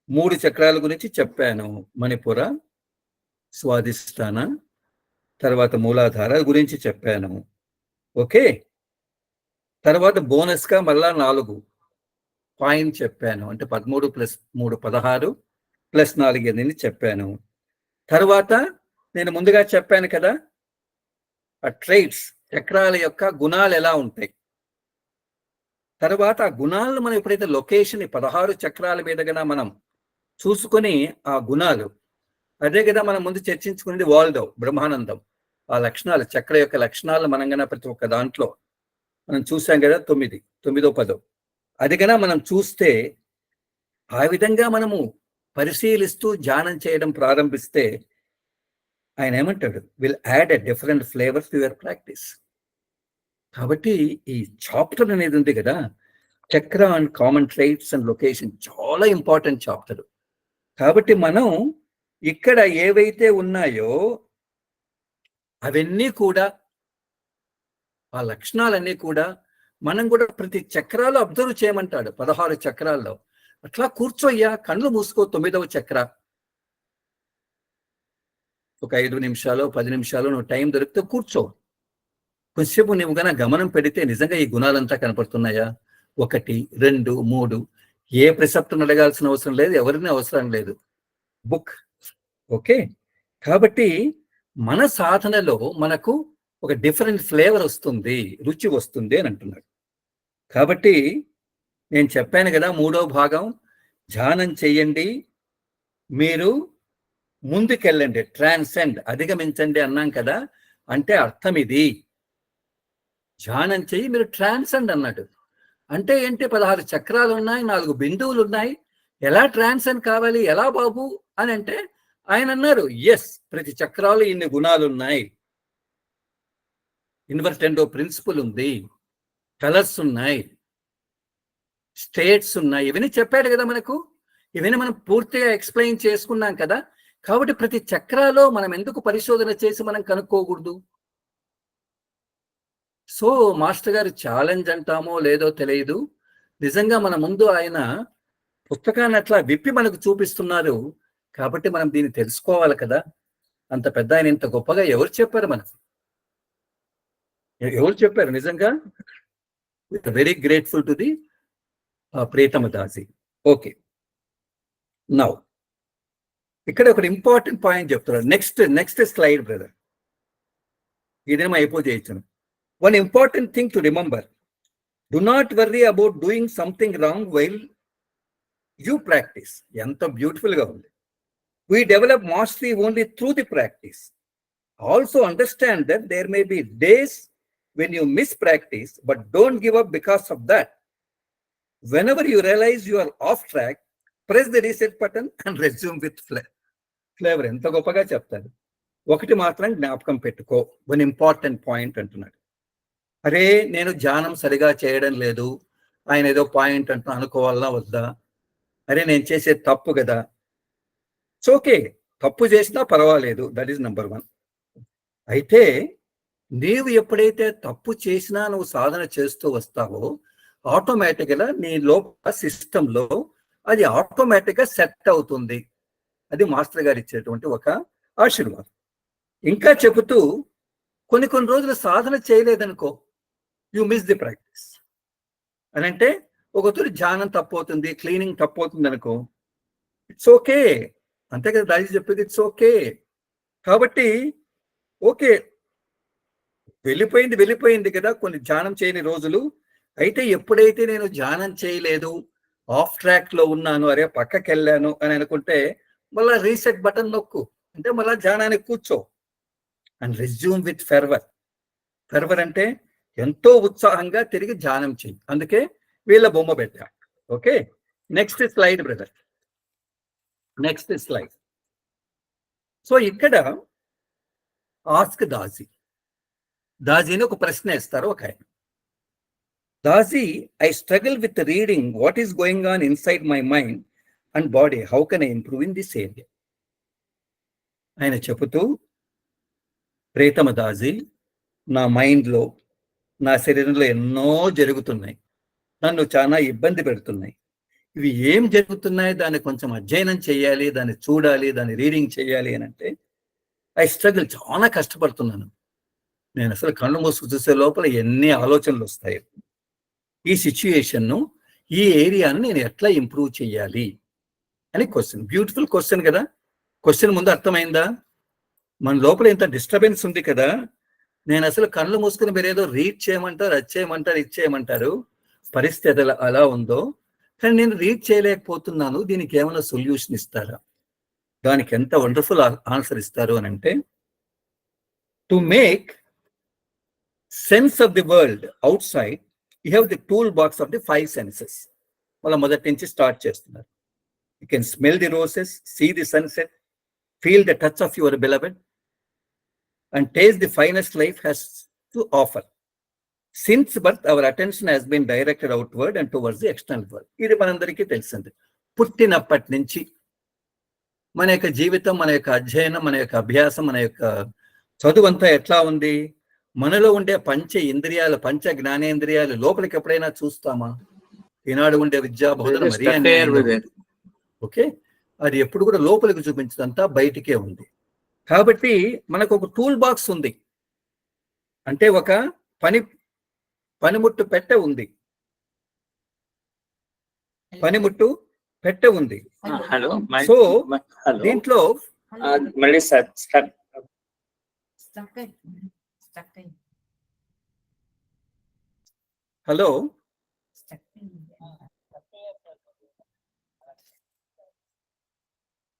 3 చక్రాల గురించి చెప్పాను, మణిపుర, స్వాదిష్టాన, తర్వాత మూలాధార గురించి చెప్పాను. ఓకే, తర్వాత బోనస్గా మళ్ళా 4 పాయింట్ చెప్పాను, అంటే 13 + 3 16 + 4 8 చెప్పాను. తర్వాత నేను ముందుగా చెప్పాను కదా, ఆ ట్రైట్స్, చక్రాల యొక్క గుణాలు ఎలా ఉంటాయి. తర్వాత ఆ గుణాలను మనం ఎప్పుడైతే లొకేషన్ 16 చక్రాల మీద కన్నా మనం చూసుకొని ఆ గుణాలు, అదే కదా మనం ముందు చర్చించుకునేది వాల్డో బ్రహ్మానందం, ఆ లక్షణాలు, చక్ర యొక్క లక్షణాలు మనం కన్నా ప్రతి ఒక్క దాంట్లో మనం చూసాం కదా, 9, 9వ 10. అది కన్నా మనం చూస్తే ఆ విధంగా మనము పరిశీలిస్తూ ధ్యానం చేయడం ప్రారంభిస్తే ఆయన ఏమంటాడు, will add a different flavours to your practice. కాబట్టి ఈ చాప్టర్ అనేది ఉంది కదా, చక్ర అండ్ కామన్ ట్రైట్స్ అండ్ లొకేషన్, చాలా ఇంపార్టెంట్ చాప్టర్. కాబట్టి మనం ఇక్కడ ఏవైతే ఉన్నాయో అవన్నీ కూడా, ఆ లక్షణాలన్నీ కూడా మనం కూడా ప్రతి చక్రాలు అబ్జర్వ్ చేయమంటాడు. 16 చక్రాల్లో అట్లా కూర్చోయ్యా, కళ్ళు మూసుకో, 9వ చక్ర ఒక 5 నిమిషాలు 10 నిమిషాలు నువ్వు టైం దొరికితే కూర్చో. కొంచెంసేపు నువ్వు కన్నా గమనం పెడితే నిజంగా ఈ గుణాలంతా కనపడుతున్నాయా? 1, 2, 3. ఏ ప్రిసెప్ట్ని అడగాల్సిన అవసరం లేదు, ఎవరిని అవసరం లేదు, బుక్. ఓకే, కాబట్టి మన సాధనలో మనకు ఒక డిఫరెంట్ ఫ్లేవర్ వస్తుంది, రుచి వస్తుంది అని అంటున్నాడు. కాబట్టి నేను చెప్పాను కదా, 3వ భాగం ధ్యానం చెయ్యండి, మీరు ముందుకెళ్ళండి, ట్రాన్సెండ్, అధిగమించండి అన్నాం కదా. అంటే అర్థం ఇది, ధ్యానం చెయ్యి, మీరు ట్రాన్సెండ్ అన్నాడు. అంటే ఏంటి, 16 చక్రాలు ఉన్నాయి, 4 బిందువులు ఉన్నాయి, ఎలా ట్రాన్సెండ్ కావాలి, ఎలా బాబు అని అంటే ఆయన అన్నారు, ఎస్, ప్రతి చక్రాలు ఇన్ని గుణాలు ఉన్నాయి, ఇన్వర్టెండో ప్రిన్సిపల్ ఉంది, కలర్స్ ఉన్నాయి, స్టేట్స్ ఉన్నాయి, ఇవన్నీ చెప్పాడు కదా మనకు. ఇవన్నీ మనం పూర్తిగా ఎక్స్ప్లెయిన్ చేసుకున్నాం కదా. కాబట్టి ప్రతి చక్రాలో మనం ఎందుకు పరిశోధన చేసి మనం కనుక్కోకూడదు? సో మాస్టర్ గారు ఛాలెంజ్ అంటామో లేదో తెలియదు, నిజంగా మన ముందు ఆయన పుస్తకాన్ని అట్లా విప్పి మనకు చూపిస్తున్నారు. కాబట్టి మనం దీన్ని తెలుసుకోవాలి కదా. అంత పెద్ద ఆయన ఇంత గొప్పగా ఎవరు చెప్పారు మనకు? ఎవరు చెప్పారు? నిజంగా వెరీ గ్రేట్ఫుల్ టు ది ప్రీతమ దాసి. ఓకే, నౌ ఇక్కడ ఒక ఇంపార్టెంట్ పాయింట్ చెప్తున్నారు. నెక్స్ట్ స్లైడ్ బ్రదర్, ఇదేమో అయిపోతేయచ్చును. One important thing to remember, do not worry about doing something wrong while you practice. ఎంత బ్యూటిఫుల్ గా ఉంది. We develop mastery only through the practice. Also understand that there may be days when you miss practice, but don't give up because of that. Whenever you realize you are off track, press the reset button and resume with flavor. ఎంత గొప్పగా చెప్తారు. ఒకటి మాత్రం జ్ఞాపకం పెట్టుకో, one important point అంటున్నాడు. అరే నేను ధ్యానం సరిగా చేయడం లేదు, ఆయన ఏదో పాయింట్ అంటూ అనుకోవాలా వద్దా? అరే నేను చేసే తప్పు కదా. ఓకే, తప్పు చేసినా పర్వాలేదు, దట్ ఈస్ నెంబర్ 1. అయితే నీవు ఎప్పుడైతే తప్పు చేసినా నువ్వు సాధన చేస్తూ వస్తావో ఆటోమేటిక్గా నీ లోపల సిస్టంలో అది ఆటోమేటిక్గా సెట్ అవుతుంది. అది మాస్టర్ గారు ఇచ్చేటువంటి ఒక ఆశీర్వాదం. ఇంకా చెబుతూ కొన్ని రోజులు సాధన చేయలేదనుకో, యు మిస్ ది ప్రాక్టీస్ అని అంటే, ఒకతూరి ధ్యానం తప్పవుతుంది, క్లీనింగ్ తప్పవుతుంది అనుకో, ఇట్స్ ఓకే, అంతే కదా రాజు చెప్పేది, ఇట్స్ ఓకే. కాబట్టి ఓకే, వెళ్ళిపోయింది కదా కొన్ని ధ్యానం చేయని రోజులు. అయితే ఎప్పుడైతే నేను ధ్యానం చేయలేదు, ఆఫ్ ట్రాక్ లో ఉన్నాను, అరే పక్కకి వెళ్ళాను అని అనుకుంటే మళ్ళా రీసెట్ బటన్ నొక్కు, అంటే మళ్ళా ధ్యానానికి కూర్చో and resume with fervour. Fervour అంటే ఎంతో ఉత్సాహంగా తిరిగి ధ్యానం చేయి. అందుకే వీళ్ళ బొమ్మ పెట్టా. Okay, next slide brother, next slide. So ఇక్కడ ఆస్క్ దాజీ, దాజీని ఒక ప్రశ్న వేస్తారు ఒక ఆయన. Daaji, I struggle with reading what is going on inside my mind and body, how can I improve in this area. ఆయన చెబుతూ, ప్రేతమ దాజీ, నా మైండ్లో, నా శరీరంలో ఎన్నో జరుగుతున్నాయి, నన్ను చాలా ఇబ్బంది పెడుతున్నాయి. ఇవి ఏం జరుగుతున్నాయి, దాన్ని కొంచెం అధ్యయనం చేయాలి, దాన్ని చూడాలి, దాన్ని రీడింగ్ చేయాలి అని అంటే ఐ స్ట్రగుల్, చాలా కష్టపడుతున్నాను. నేను అసలు కళ్ళు మూసుకు చూసే లోపల ఎన్ని ఆలోచనలు వస్తాయి. ఈ సిచ్యుయేషన్ను, ఈ ఏరియాను నేను ఎట్లా ఇంప్రూవ్ చేయాలి అని క్వశ్చన్. బ్యూటిఫుల్ క్వశ్చన్ కదా. క్వశ్చన్ ముందు అర్థమైందా? మన లోపల ఇంత డిస్టర్బెన్స్ ఉంది కదా. నేను అసలు కళ్ళు మూసుకుని మీరు ఏదో రీడ్ చేయమంటారు, అది చేయమంటారు, ఇది చేయమంటారు, పరిస్థితి అలా ఉందో, కానీ నేను రీడ్ చేయలేకపోతున్నాను, దీనికి ఏమైనా సొల్యూషన్ ఇస్తారా? దానికి ఎంత వండర్ఫుల్ ఆన్సర్ ఇస్తారు అని అంటే, to make sense of the world outside you have the toolbox of the 5 senses. వాళ్ళ మొదటి నుంచి స్టార్ట్ చేస్తున్నారు. You can smell the roses, see the sunset, feel the touch of your beloved and taste the finest life has to offer. Since birth, our attention has been directed outward and towards the external world. ఇది మనందరికీ తెలిసింది. పుట్టినప్పటి నుంచి మన యొక్క జీవితం, మన యొక్క అధ్యయనం, మన యొక్క అభ్యాసం, మన యొక్క చదువు అంతా ఎట్లా ఉంది? మనలో ఉండే పంచ ఇంద్రియాలు, పంచ జ్ఞానేంద్రియాలు లోపలికి ఎప్పుడైనా చూస్తామా? ఈనాడు ఉండే విద్యా బోధన మరీ ఓకే, అది ఎప్పుడు కూడా లోపలికి చూపించదంతా బయటికే ఉంది. కాబట్టి మనకు ఒక టూల్ బాక్స్ ఉంది, అంటే ఒక పనిముట్టు పెట్టె ఉంది, పనిముట్టు పెట్టె ఉంది. హలో, సో దీంట్లో మళ్ళీ హలో,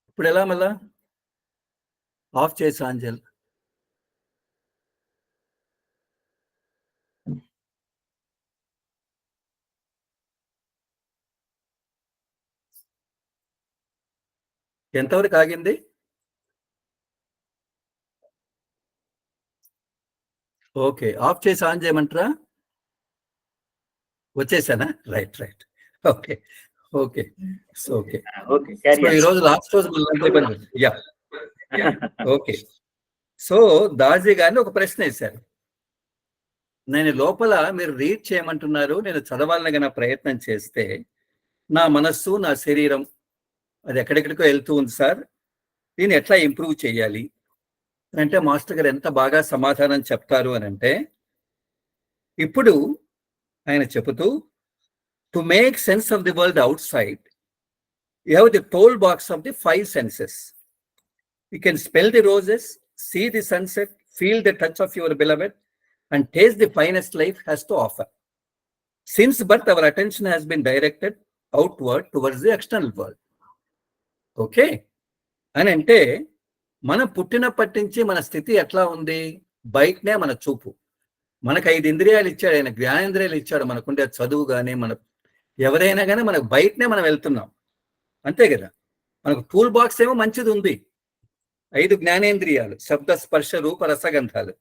ఇప్పుడు ఎలా మళ్ళా ఆఫ్ చేసి ఆంజల్? ఎంతవరకు ఆగింది? ఓకే, ఆఫ్ చేసి ఆన్ చేయమంటారా? వచ్చేసానా? Right right, okay okay. So okay, ఈరోజు లాస్ట్ రోజు. Yeah okay. సో దాజీ గారిని ఒక ప్రశ్న వేశారు. నేను లోపల మీరు రీడ్ చేయమంటున్నారు, నేను చదవాలని నా ప్రయత్నం చేస్తే నా మనస్సు, నా శరీరం అది ఎక్కడెక్కడికో వెళ్తూ ఉంది సార్, దీన్ని ఎట్లా ఇంప్రూవ్ చేయాలి అంటే మాస్టర్ గారు ఎంత బాగా సమాధానం చెప్తారు అని అంటే, ఇప్పుడు ఆయన చెబుతూ, to make sense of the world outside you have the toolbox of the 5 senses. You can smell the roses, see the sunset, feel the touch of your beloved, and taste the finest life has to offer. Since birth, our attention has been directed outward towards the external world. Okay? అని అంటే మనం పుట్టినప్పటి నుంచి మన స్థితి ఎట్లా ఉంది? బయటనే మన చూపు. మనకు 5 ఇంద్రియాలు ఇచ్చాడు ఆయన, జ్ఞానేంద్రియాలు ఇచ్చాడు. మనకుండే చదువు కానీ, మన ఎవరైనా కానీ మనకు బయటనే మనం వెళ్తున్నాం, అంతే కదా. మనకు టూల్ బాక్స్ ఏమో మంచిది ఉంది, 5 జ్ఞానేంద్రియాలు, శబ్ద స్పర్శ రూప రసగంధాలు.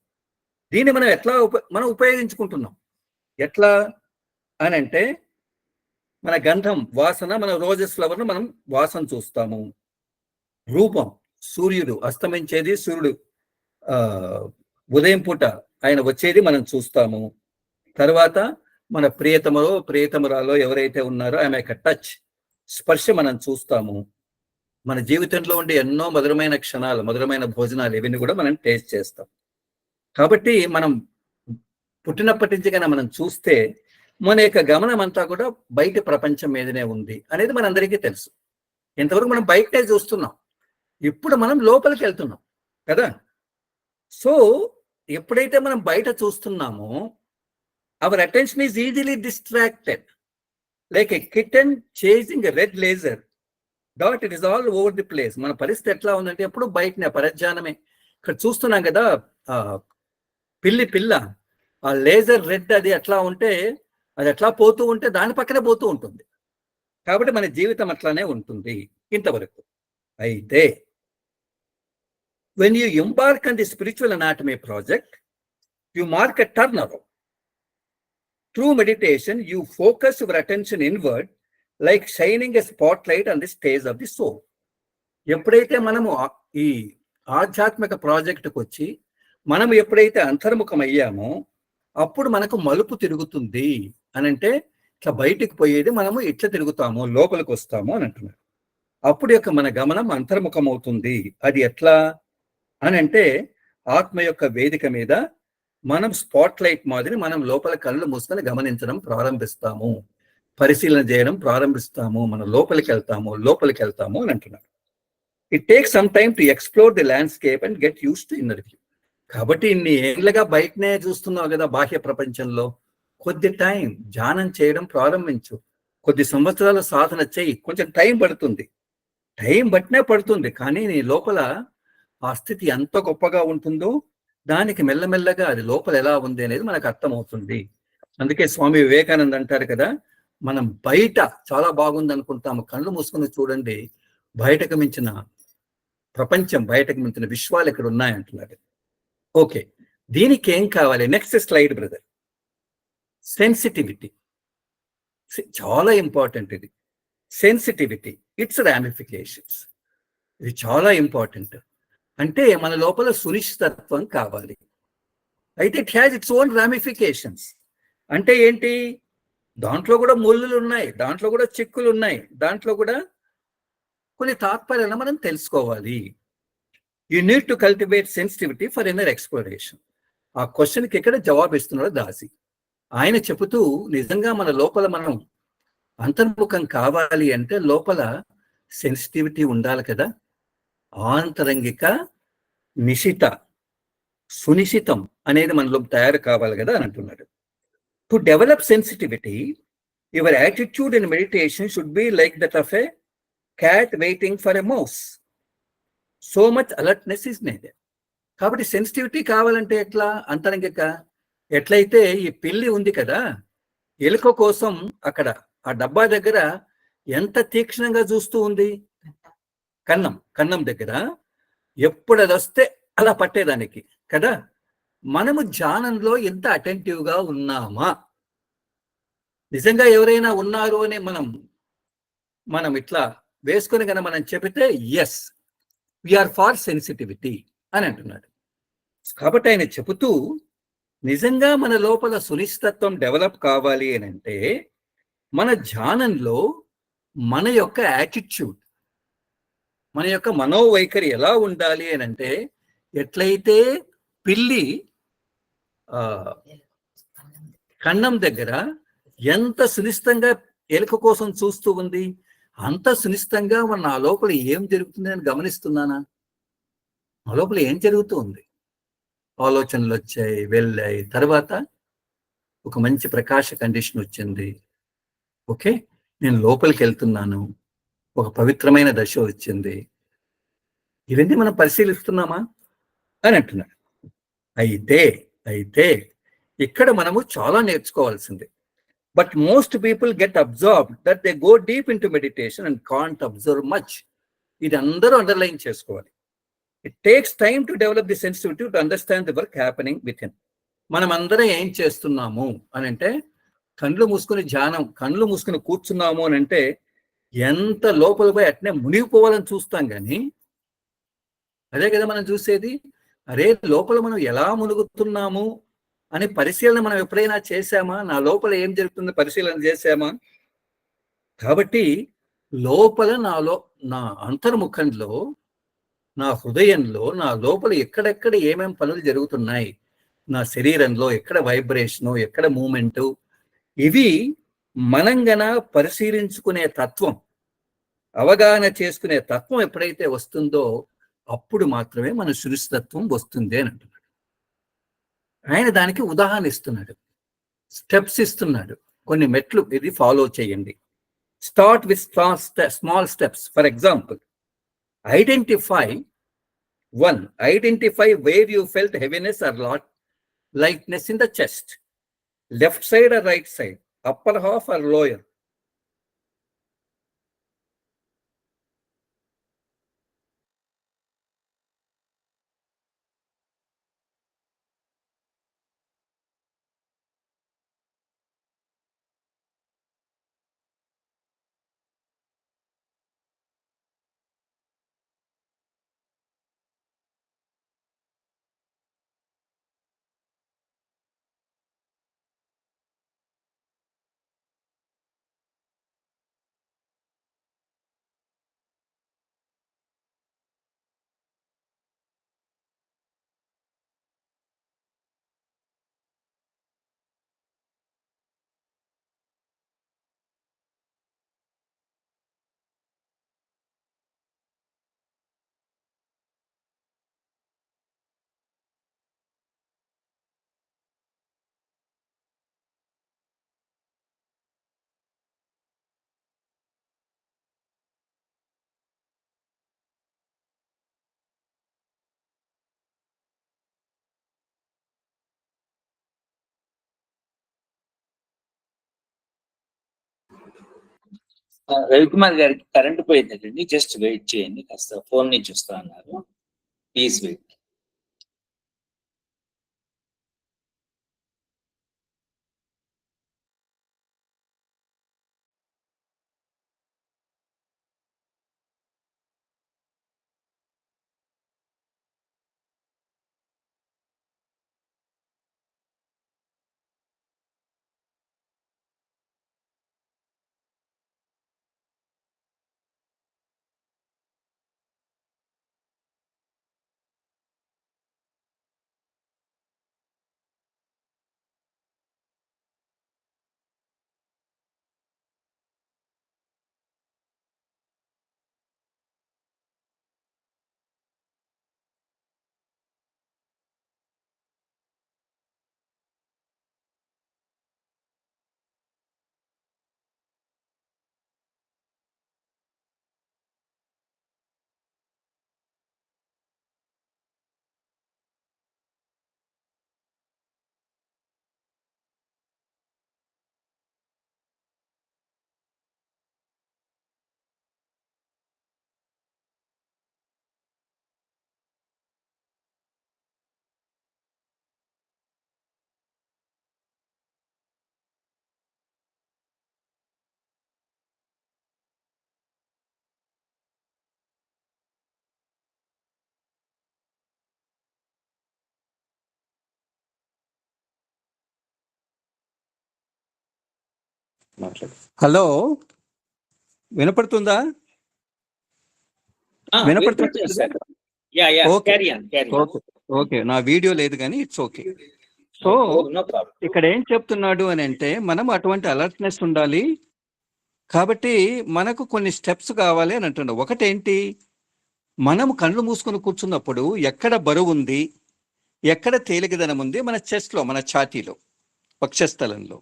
దీన్ని మనం ఎట్లా మనం ఉపయోగించుకుంటున్నాం? ఎట్లా అని అంటే, మన గంధం వాసన, మన రోజెస్ ఫ్లవర్ను మనం వాసన చూస్తాము. రూపం, సూర్యుడు అస్తమించేది, సూర్యుడు ఉదయం పూట ఆయన వచ్చేది మనం చూస్తాము. తర్వాత మన ప్రియతమరాలో ఎవరైతే ఉన్నారో ఆమె యొక్క టచ్, స్పర్శ మనం చూస్తాము. మన జీవితంలో ఉండే ఎన్నో మధురమైన క్షణాలు, మధురమైన భోజనాలు, ఇవన్నీ కూడా మనం టేస్ట్ చేస్తాం. కాబట్టి మనం పుట్టినప్పటి నుంచి కన్నా మనం చూస్తే మన యొక్క గమనం అంతా కూడా బయట ప్రపంచం మీదనే ఉంది అనేది మనందరికీ తెలుసు. ఇంతవరకు మనం బయటనే చూస్తున్నాం, ఇప్పుడు మనం లోపలికి వెళ్తున్నాం కదా. సో ఎప్పుడైతే మనం బయట చూస్తున్నామో our attention is easily distracted like a kitten chasing a red laser dot it is all over the place. మన పరిస్థితి ఎట్లా ఉందంటే ఎప్పుడు బయటనే పరధ్యానమే. ఇక్కడ చూస్తున్నాం కదా పిల్ల ఆ లేజర్ రెడ్ అది ఎట్లా ఉంటే అది ఎట్లా పోతూ ఉంటే దాని పక్కనే పోతూ ఉంటుంది. కాబట్టి మన జీవితం అట్లానే ఉంటుంది ఇంతవరకు. అయితే when you embark on the spiritual anatomy project, you mark a turnaround. Through meditation, you focus your attention inward like shining a spotlight on the stage of the soul. ఎప్పుడైతే మనము ఈ ఆధ్యాత్మిక ప్రాజెక్టుకు వచ్చి మనం ఎప్పుడైతే అంతర్ముఖం అయ్యామో అప్పుడు మనకు మలుపు తిరుగుతుంది అని అంటే ఇట్లా బయటికి పోయేది మనము ఇట్లా తిరుగుతాము, లోపలికి వస్తాము అని అంటున్నారు. అప్పుడు యొక్క మన గమనం అంతర్ముఖం అవుతుంది. అది ఎట్లా అని అంటే ఆత్మ యొక్క వేదిక మీద మనం స్పాట్ లైట్ మాదిరి మనం లోపల కళ్ళు మూసుకొని గమనించడం ప్రారంభిస్తాము, పరిశీలన చేయడం ప్రారంభిస్తాము, మనం లోపలికి వెళ్తాము అని అంటున్నారు. It takes some time to explore the landscape and get use to inner view. కాబట్టి ఇన్ని ఏళ్ళగా బయటనే చూస్తున్నావు కదా బాహ్య ప్రపంచంలో, కొద్ది టైం ధ్యానం చేయడం ప్రారంభించు, కొద్ది సంవత్సరాల సాధన చేయి, కొంచెం టైం పడుతుంది, టైం బట్టినే పడుతుంది, కానీ నీ లోపల ఆ స్థితి ఎంత గొప్పగా ఉంటుందో దానికి మెల్లమెల్లగా అది లోపల ఎలా ఉంది అనేది మనకు అర్థమవుతుంది. అందుకే స్వామి వివేకానంద అంటారు కదా, మనం బయట చాలా బాగుంది అనుకుంటాము, కళ్ళు మూసుకుని చూడండి బయటకు మించిన ప్రపంచం, బయటకు మించిన విశ్వాలు ఇక్కడ ఉన్నాయంటున్నారు. ఓకే, దీనికి ఏం కావాలి? Next slide brother. సెన్సిటివిటీ చాలా ఇంపార్టెంట్. ఇది సెన్సిటివిటీ, ఇట్స్ రామిఫికేషన్స్, ఇది చాలా ఇంపార్టెంట్. అంటే మన లోపల సునిశ్చితత్వం కావాలి. అయితే it has its own ramifications. అంటే ఏంటి? దాంట్లో కూడా ముళ్ళులు ఉన్నాయి, దాంట్లో కూడా చిక్కులు ఉన్నాయి, దాంట్లో కూడా కొన్ని తాత్పర్యాలను మనం తెలుసుకోవాలి. You need to cultivate sensitivity for inner exploration. ఆ క్వశ్చన్కి ఇక్కడ జవాబు ఇస్తున్నాడు దాసి. ఆయన చెబుతూ నిజంగా మన లోపల మనం అంతర్ముఖం కావాలి అంటే లోపల సెన్సిటివిటీ ఉండాలి కదా, ఆంతరంగిక నిశిత సునిశితం అనేది మనలో తయారు కావాలి కదా అని అంటున్నాడు. To develop sensitivity, your attitude in meditation should be like that of a cat waiting for a mouse. So much alertness is needed. కాబట్టి సెన్సిటివిటీ కావాలంటే ఎట్లా? అంతరంగిక. ఎట్లయితే ఈ పిల్లి ఉంది కదా, ఎలుక కోసం అక్కడ ఆ డబ్బా దగ్గర ఎంత తీక్షణంగా చూస్తూ ఉంది, కన్నం దగ్గర ఎప్పుడు అది వస్తే అలా పట్టేదానికి కదా. మనము ధ్యానంలో ఎంత అటెంటివ్గా ఉన్నామా? నిజంగా ఎవరైనా ఉన్నారు అని మనం ఇట్లా వేసుకొని కనుక మనం చెబితే ఎస్ వీఆర్ ఫార్ సెన్సిటివిటీ అని అంటున్నాడు. కాబట్టి ఆయన చెబుతూ నిజంగా మన లోపల సునిశ్చితత్వం డెవలప్ కావాలి అని అంటే మన ధ్యానంలో మన యొక్క యాటిట్యూడ్, మన యొక్క మనోవైఖరి ఎలా ఉండాలి అని అంటే, ఎట్లయితే పిల్లి కన్నం దగ్గర ఎంత సునిశ్చితంగా ఎలుక కోసం చూస్తూ ఉంది, అంత సునిశ్చితంగా నా లోపల ఏం జరుగుతుంది అని గమనిస్తున్నానా? నా లోపల ఏం జరుగుతుంది? ఆలోచనలు వచ్చాయి, వెళ్ళాయి, తర్వాత ఒక మంచి ప్రకాశ కండిషన్ వచ్చింది. ఓకే, నేను లోపలికి వెళ్తున్నాను, ఒక పవిత్రమైన దశ వచ్చింది. ఇవన్నీ మనం పరిశీలిస్తున్నామా అని అంటున్నాడు. అయితే ఇక్కడ మనము చాలా నేర్చుకోవాల్సింది. But most people get observed that they go deep in to meditation and can't observe much. ఇది అందరూ అండర్లైన్ చేసుకోవాలి. It takes time to develop the sensitivity to understand the work happening with him. మనం అందరం ఏం చేస్తున్నాము అని అంటే, కళ్ళు మూసుకుని కూర్చున్నాము అని అంటే ఎంత లోపల పోయి అట్నే మునిగిపోవాలని చూస్తాం, కానీ అదే కదా మనం చూసేది. అరే లోపల మనం ఎలా మునుగుతున్నాము అని పరిశీలన మనం ఎప్పుడైనా చేశామా? నా లోపల ఏం జరుగుతుందో పరిశీలన చేశామా? కాబట్టి లోపల నా అంతర్ముఖంలో, నా హృదయంలో, నా లోపల ఎక్కడెక్కడ ఏమేం పనులు జరుగుతున్నాయి, నా శరీరంలో ఎక్కడ వైబ్రేషను, ఎక్కడ మూమెంటు, ఇవి మనంగన పరిశీలించుకునే తత్వం, అవగాహన చేసుకునే తత్వం ఎప్పుడైతే వస్తుందో అప్పుడు మాత్రమే మన సునిశ్చితత్వం వస్తుంది అని అంటున్నాడు. ఆయన దానికి ఉదాహరణ ఇస్తున్నాడు, స్టెప్స్ ఇస్తున్నాడు, కొన్ని మెట్లు ఇది ఫాలో చేయండి. Start with small steps. For example, identify where you felt heaviness or lightness in the chest, left side or right side, upper half or lower. Ravikumar గారికి కరెంట్ పోయిందండి, జస్ట్ వెయిట్ చేయండి, కాస్త ఫోన్ నుంచి వస్తా అన్నారు, ప్లీజ్ వెయిట్. హలో, వినపడుతుందా? Okay, నా video లేదు కానీ ఇట్స్ ఓకే. సో ఇక్కడ ఏం చెప్తున్నాడు అని అంటే, మనం అటువంటి అలర్ట్నెస్ ఉండాలి. కాబట్టి మనకు కొన్ని స్టెప్స్ కావాలి అని అంటున్నాడు. ఒకటేంటి, మనం కళ్ళు మూసుకొని కూర్చున్నప్పుడు ఎక్కడ బరువు ఉంది, ఎక్కడ తేలికదనం ఉంది, మన చెస్ట్లో, మన ఛాతీలో, వక్షస్థలంలో.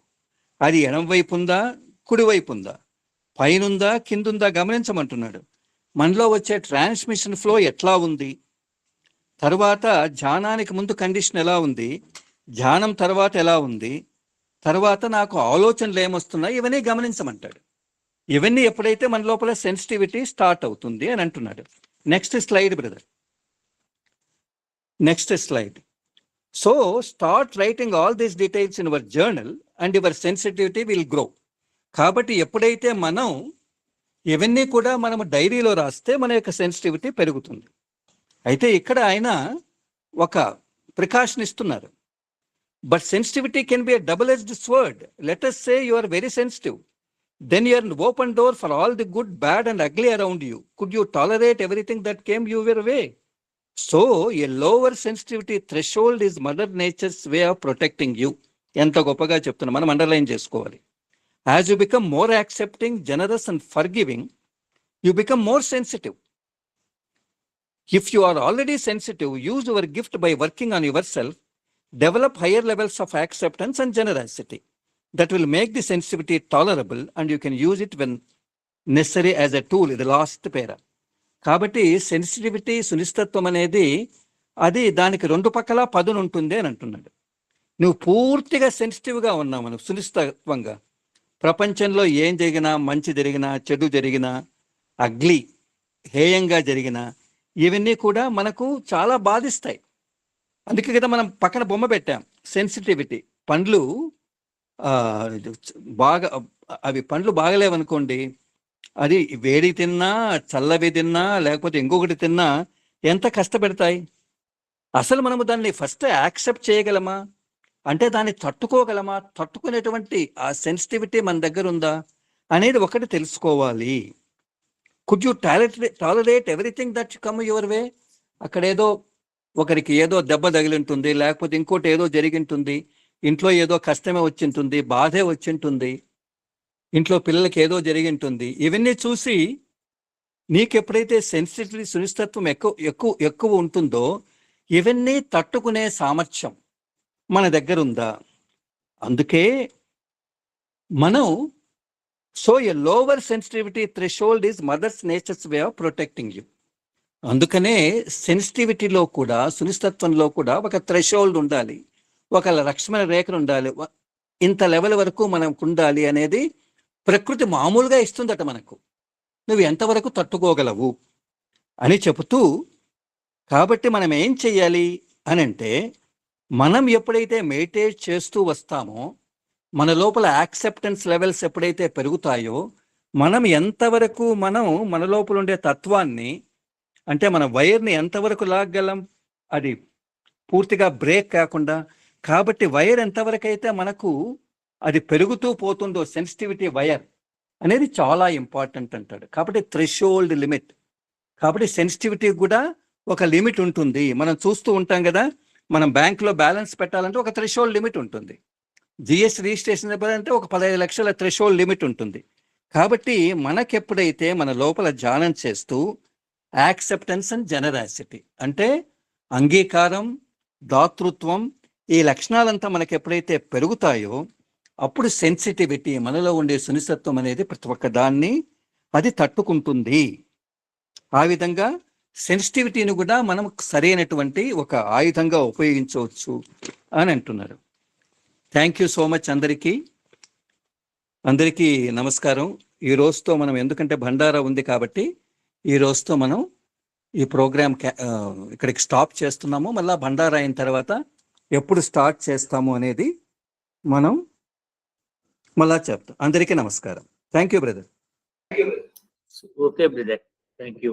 అది ఎడం వైపు ఉందా, కుడివైపు ఉందా, పైనుందా, కిందుందా గమనించమంటున్నాడు. మనలో వచ్చే ట్రాన్స్మిషన్ ఫ్లో ఎట్లా ఉంది, తర్వాత ధ్యానానికి ముందు కండిషన్ ఎలా ఉంది, ధ్యానం తర్వాత ఎలా ఉంది, తర్వాత నాకు ఆలోచనలు ఏమొస్తున్నాయి, ఇవన్నీ గమనించమంటాడు. ఇవన్నీ ఎప్పుడైతే మన లోపల సెన్సిటివిటీ స్టార్ట్ అవుతుంది అని అంటున్నాడు. Next slide brother, next slide. So start writing all these details in your journal and your sensitivity will grow. కాబట్టి ఎప్పుడైతే మనం ఇవన్నీ కూడా మనము డైరీలో రాస్తే మన యొక్క సెన్సిటివిటీ పెరుగుతుంది. అయితే ఇక్కడ ఆయన ఒక ప్రికాషన్ ఇస్తున్నారు. But sensitivity can be a double edged sword. Let us say you are very sensitive, then you are an open door for all the good, bad and ugly around you. Could you tolerate everything that came your way? So a lower sensitivity threshold is Mother Nature's way of protecting you. ఎంత గొప్పగా చెప్తున్నా, మనం underline చేసుకోవాలి. As you become more accepting, generous and forgiving, you become more sensitive. If you are already sensitive, use your gift by working on yourself. develop higher levels of acceptance and generosity that will make the sensitivity tolerable, and you can use it when necessary as a tool. ఇది last పేర. కాబట్టి sensitivity, సునిశ్చితత్వం అనేది అది దానికి రెండు పక్కల పదును ఉంటుంది అని అంటున్నాడు. నువ్వు పూర్తిగా సెన్సిటివ్గా ఉన్నావు, నువ్వు సునిశ్చితత్వంగా, ప్రపంచంలో ఏం జరిగినా, మంచి జరిగినా, చెడు జరిగినా, అగ్లీ హేయంగా జరిగినా, ఇవన్నీ కూడా మనకు చాలా బాధిస్తాయి. అందుకే కదా మనం పక్కన బొమ్మ పెట్టాం, సెన్సిటివిటీ. పండ్లు బాగా, అవి పండ్లు బాగలేవనుకోండి, అది వేడి తిన్నా, చల్లవి తిన్నా, లేకపోతే ఇంకొకటి తిన్నా ఎంత కష్టపెడతాయి. అసలు మనము దాన్ని ఫస్ట్ యాక్సెప్ట్ చేయగలమా, అంటే దాన్ని తట్టుకోగలమా, తట్టుకునేటువంటి ఆ సెన్సిటివిటీ మన దగ్గర ఉందా అనేది ఒకటి తెలుసుకోవాలి. Could you tolerate everything that come your way? అక్కడేదో ఒకరికి ఏదో దెబ్బ తగిలింటుంది, లేకపోతే ఇంకోటి ఏదో జరిగింటుంది, ఇంట్లో ఏదో కష్టమే వచ్చింటుంది, బాధే వచ్చింటుంది, ఇంట్లో పిల్లలకి ఏదో జరిగింటుంది. ఇవన్నీ చూసి నీకు ఎప్పుడైతే సెన్సిటివిటీ, సునిశ్చితత్వం ఎక్కువ ఉంటుందో, ఇవన్నీ తట్టుకునే సామర్థ్యం మన దగ్గర ఉందా? అందుకే మనం a lower sensitivity threshold is mother's nature's way of protecting you. అందుకనే సెన్సిటివిటీలో కూడా, సునిశ్చితత్వంలో కూడా ఒక థ్రెషోల్డ్ ఉండాలి, ఒక లక్ష్మణ రేఖలు ఉండాలి, ఇంత లెవెల్ వరకు మనకు ఉండాలి అనేది ప్రకృతి మామూలుగా ఇస్తుందట మనకు. నువ్వు ఎంతవరకు తట్టుకోగలవు అని చెబుతూ, కాబట్టి మనం ఏం చెయ్యాలి అని అంటే, మనం ఎప్పుడైతే మెడిటేట్ చేస్తూ వస్తామో, మన లోపల యాక్సెప్టెన్స్ లెవెల్స్ ఎప్పుడైతే పెరుగుతాయో, మనం ఎంతవరకు మన లోపల ఉండే తత్వాన్ని, అంటే మన వైర్ని ఎంతవరకు లాగగలం, అది పూర్తిగా బ్రేక్ కాకుండా. కాబట్టి వైర్ ఎంతవరకు అయితే మనకు అది పెరుగుతూ పోతుందో, సెన్సిటివిటీ వైర్ అనేది చాలా ఇంపార్టెంట్ అంటాడు. కాబట్టి థ్రెషోల్డ్ లిమిట్. కాబట్టి సెన్సిటివిటీ కూడా ఒక లిమిట్ ఉంటుంది. మనం చూస్తూ ఉంటాం కదా, మనం బ్యాంకులో బ్యాలెన్స్ పెట్టాలంటే ఒక థ్రెషోల్డ్ లిమిట్ ఉంటుంది. జిఎస్ రిజిస్ట్రేషన్ అంటే ఒక 15 లక్షల థ్రెషోల్డ్ లిమిట్ ఉంటుంది. కాబట్టి మనకెప్పుడైతే మన లోపల ధ్యానం చేస్తూ యాక్సెప్టెన్స్ అండ్ జనరాసిటీ, అంటే అంగీకారం, దాతృత్వం, ఈ లక్షణాలంతా మనకి ఎప్పుడైతే పెరుగుతాయో, అప్పుడు సెన్సిటివిటీ, మనలో ఉండే సునిశ్చితత్వం అనేది ప్రతి ఒక్క దాన్ని అది తట్టుకుంటుంది. ఆ విధంగా సెన్సిటివిటీని కూడా మనం సరైనటువంటి ఒక ఆయుధంగా ఉపయోగించవచ్చు అని అంటున్నారు. థ్యాంక్ యూ సో మచ్ అందరికీ నమస్కారం. ఈ రోజుతో మనం, ఎందుకంటే భండారా ఉంది కాబట్టి ఈ రోజుతో మనం ఈ ప్రోగ్రామ్ ఇక్కడికి స్టాప్ చేస్తున్నాము. మళ్ళీ భండారా అయిన తర్వాత ఎప్పుడు స్టార్ట్ చేస్తాము అనేది మనం మళ్ళా చెప్తాం. అందరికీ నమస్కారం. Thank you brother. Okay brother, thank you.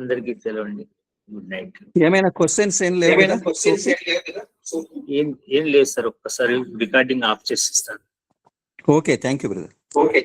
అందరికీ సెలవండి. Good night. ఏమైనా క్వశ్చన్స్ ఏం లేవు? ఏం లేదు సార్, ఒక్కసారి రికార్డింగ్ ఆఫ్ చేసి ఇస్తాను. Okay, thank you brother. Okay.